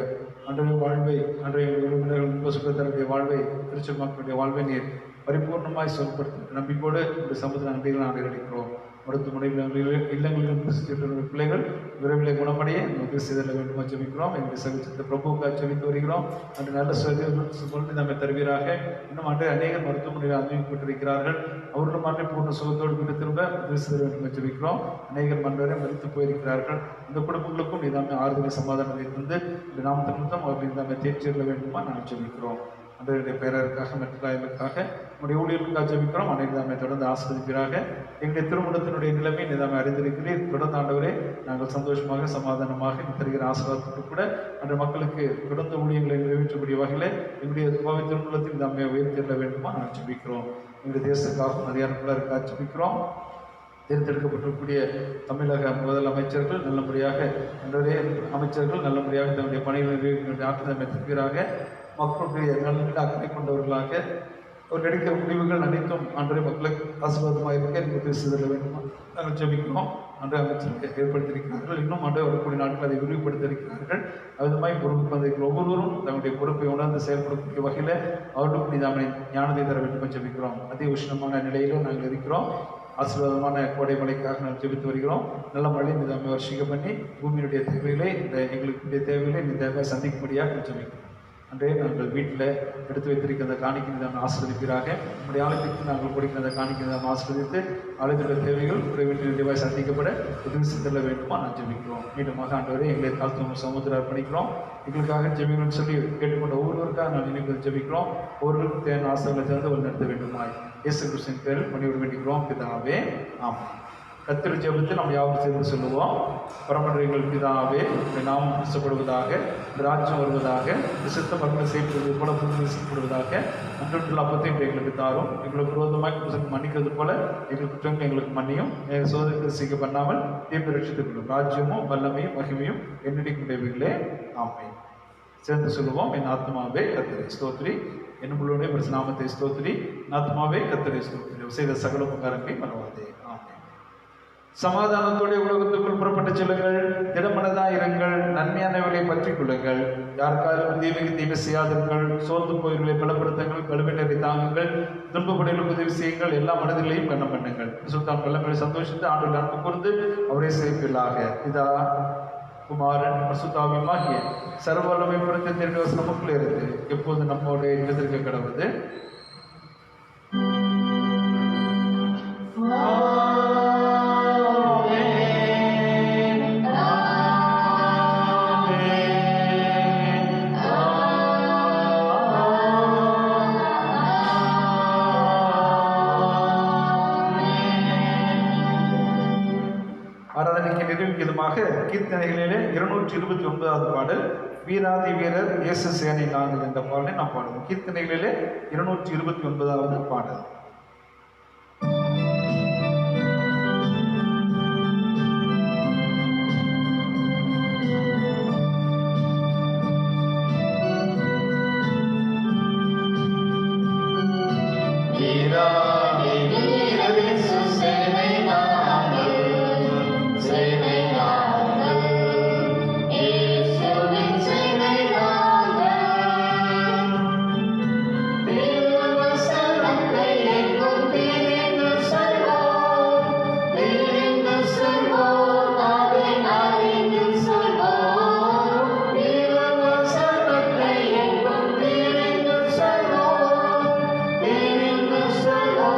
வாழ்வை, அன்றைய உறவினர்கள் சுற்றத்தருடைய வாழ்வை, திருச்சி மக்களுடைய வாழ்வை நீர் பரிபூர்ணமாய் செயல்படுத்த நம்பிக்கையோடு இந்த சமுதிர நன்றிகளை நாங்கள் அளிக்கிறோம். மருத்துவமனைகளில் இல்லங்களிலும் பிரசித்தியுள்ள பிள்ளைகள் விரைவில் குணமடைய உதவி செய்தல வேண்டுமா ஜெபிக்கிறோம். எங்களுடைய சகித்த பிரபுக்காக ஜெபித்து வருகிறோம். அன்று நல்ல சொல்லி நம்மை தருவீராக. இன்னும் அன்று அநேக மருத்துவமனையில் அனுமதிக்கப்பட்டிருக்கிறார்கள். அவர்களும் அன்றை பூர்ண சுகத்தோடு வீட்டு திரும்ப உதவி செய்ய வேண்டுமா ஜெபிக்கிறோம். அநேகர் மன்றரை மதித்து போயிருக்கிறார்கள். இந்த குடும்பங்களுக்கும் இதாமே ஆறுதலை சமாதானத்தை தந்து இந்த நாமத்தை நிமித்தம் அவர்கள் இதாமே தேர்ச்சியிட வேண்டுமா நாங்கள் ஜெபிக்கிறோம். அன்றைய பேரருக்காக மற்றாயலுக்காக நம்முடைய ஊழியர்களுக்காக ஜெபிக்கிறோம். அனைவருமே தொடர்ந்து ஆஸ்வதிப்பீராக. எங்களுடைய திருமணத்தினுடைய நிலைமை நிதாமை அறிந்திருக்கிறீர். தொடர்ந்து ஆண்டவரே நாங்கள் சந்தோஷமாக சமாதானமாக தருகிற ஆசீர்வாதத்துக்கு கூட அன்ற மக்களுக்கு தொடர்ந்து ஊழியங்களை நிறைவேற்றக்கூடிய வகையில் எங்களுடைய கோவை திருமணத்தில் நிதாமையை உயர்த்திட வேண்டுமா நாங்கள் ஜெபிக்கிறோம். எங்களுடைய தேசத்துக்காகவும் அதிகாரங்களுக்காக ஜெபிக்கிறோம். தேர்ந்தெடுக்கப்பட்டிருக்கக்கூடிய தமிழக முதலமைச்சர்கள் நல்லபடியாக அன்றைய அமைச்சர்கள் நல்லபடியாக தன்னுடைய பணிகளை ஆற்றுதமை தருவீராக. மக்களுடைய நல்ல அக்கறை கொண்டவர்களாக அவர் எடுக்கிற முடிவுகள் அனைத்தும் அன்றைய மக்களுக்கு ஆசீர்வாதமாக இருக்க எனக்கு செய்தல வேண்டுமா நாங்கள் ஜெபிக்கிறோம். அன்றைய அமைச்சர்கள் ஏற்படுத்தியிருக்கிறார்கள். இன்னும் அன்றைய வரக்கூடிய நாட்கள் அதை விரிவுபடுத்தியிருக்கிறார்கள். அதுமாதிரி பொறுப்பு வந்திருக்கிற ஒவ்வொருவரும் தங்களுடைய பொறுப்பை உணர்ந்து செயல்படக்கூடிய வகையில் அவர்களுக்கு நிதாமை ஞானத்தை தர வேண்டும் ஜெபிக்கிறோம். அதி உஷ்ணமான நிலையிலும் நாங்கள் இருக்கிறோம். ஆசீர்வாதமான கோடை மழைக்காக நாங்கள் ஜெபித்து வருகிறோம். நல்ல மழை நிதாமை வருஷிக்க பண்ணி பூமியினுடைய தேவைகளை எங்களுடைய தேவைகளை நிதாமை சந்திக்கும்படியாக ஜெபிக்கிறோம். அன்றைய நாங்கள் வீட்டில் எடுத்து வைத்திருக்கிற அந்த காணிக்கை நிதானம் ஆசிர்வதிப்பீராக. நம்முடைய ஆலயத்திற்கு நாங்கள் கொடுக்கிற அந்த காணிக்கை நிதானம் ஆசிர்வதித்து ஆலயத்துடைய தேவைகள் வீட்டில் நிறைவாக சந்திக்கப்பட உதவி செல்ல வேண்டுமா நான் ஜெபிக்கிறோம். மீண்டுமாக ஆண்டவரை எங்களை தாழ்த்தும் சமுத்திரம் அர்ப்பணிக்கிறோம். எங்களுக்காக ஜெபிக்கணும்னு சொல்லி கேட்டுக்கொண்ட ஒவ்வொருவருக்காக நான் நினைப்பது ஜெபிக்கிறோம். ஒவ்வொருவருக்கும் தேவையான ஆசைகளை திறந்து ஒரு நடத்த வேண்டுமாய் இயேசு கிறிஸ்துவின் பேரில் பணிவிட வேண்டிக்கிறோம் பிதாவே ஆமாம். கத்திர ஜெபத்தை நாம் யாவும் சேர்ந்து சொல்லுவோம். பரமன்றைகள் பிதாவே நாம் இஷ்டப்படுவதாக, ராஜ்யம் வருவதாக, சித்தம் மக்களை செய்யப்படுவது போல பூமி செய்யப்படுவதாக. அன்றுள்ள அப்பத்தை எங்களுக்கு தாரும். எங்களுக்கு விரோதமாக மன்னிக்கிறது போல எங்களுக்கு குற்றங்கள் எங்களுக்கு மன்னியும். சோதனை செய்ய பண்ணாமல் தீர்ப்பு ரட்சித்துக் கொள்ளும். ராஜ்யமும் வல்லமையும் மகிமையும் என்னடிக்குடையவர்களே ஆமை. சேர்ந்து சொல்லுவோம். என் ஆத்மாவே கர்த்தரை ஸ்தோத்திரி, என் முழுவதும் ஒரு நாமத்தை ஸ்தோத்திரி. என் ஆத்மாவே கர்த்தரை ஸ்தோத்திரி, செய்த சகல உபகாரங்களை மறவாதே. சமாதானத்தோட உலகத்துக்குள் புறப்பட்டு செல்லுங்கள். திடமனதாக இருங்கள். நன்மையானவர்களை பற்றிக் கொள்ளுங்கள். யாருக்காலும் தீமைக்கு தீமை செய்யாதீர்கள். சோர்ந்து போய்களை பலப்படுத்துங்கள். கழுவினரை தாங்குங்கள். துன்பப்படைகளுக்கு உதவி செய்யுங்கள். எல்லா மனதிலையும் கண்ணம் பண்ணுங்கள். சுல்தான் வல்லமையை சந்தோஷித்து ஆண்டு அன்பு கூர்ந்து அவரே செய்வீர்களாக. இதா குமாரன் பசுதாவியமாகிய சர்வ வல்லமை புறத்தை தெரிந்த நமக்குள்ளே இருந்து எப்போது நம்மோட எதிர்க்க கடவுது. கீர்த்தனைகளிலே 229வது பாடல் வீராதி வீரர் இயேசு சேனை நாங்கள் என்ற பாடலை நாம் பாடுவோம். கீர்த்தனைகளிலே 229வது பாடல். Solo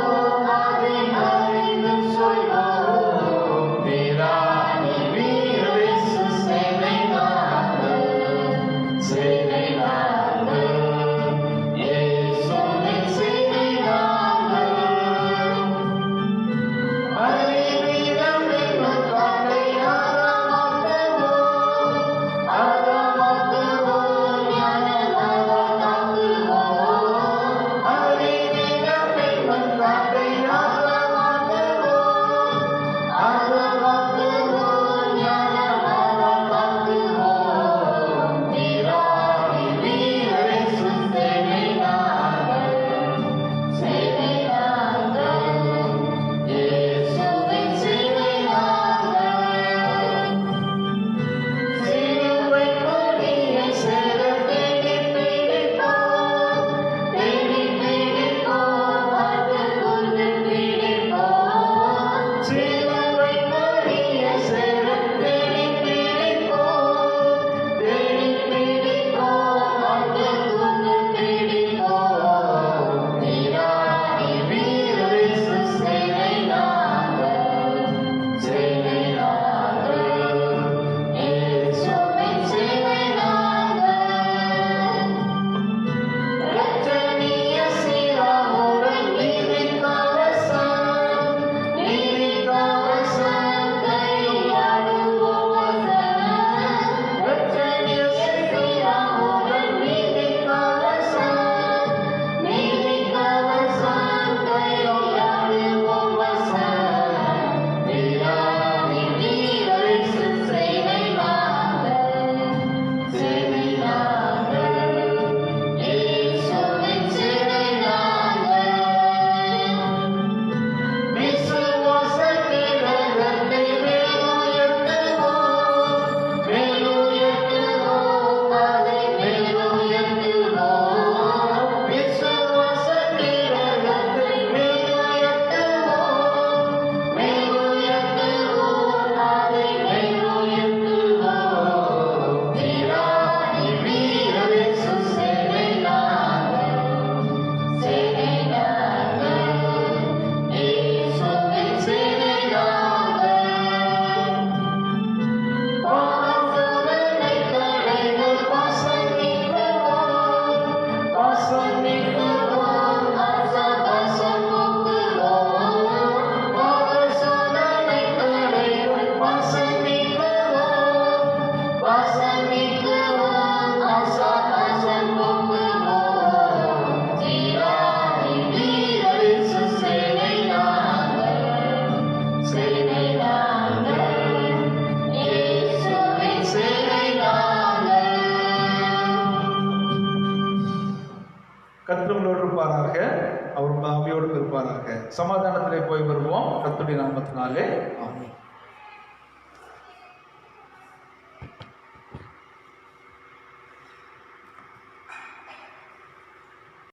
செய்வாராக. சமாதானத்திலே போய் வருவோம். கர்த்தருடைய நாமத்தினாலே ஆமென்.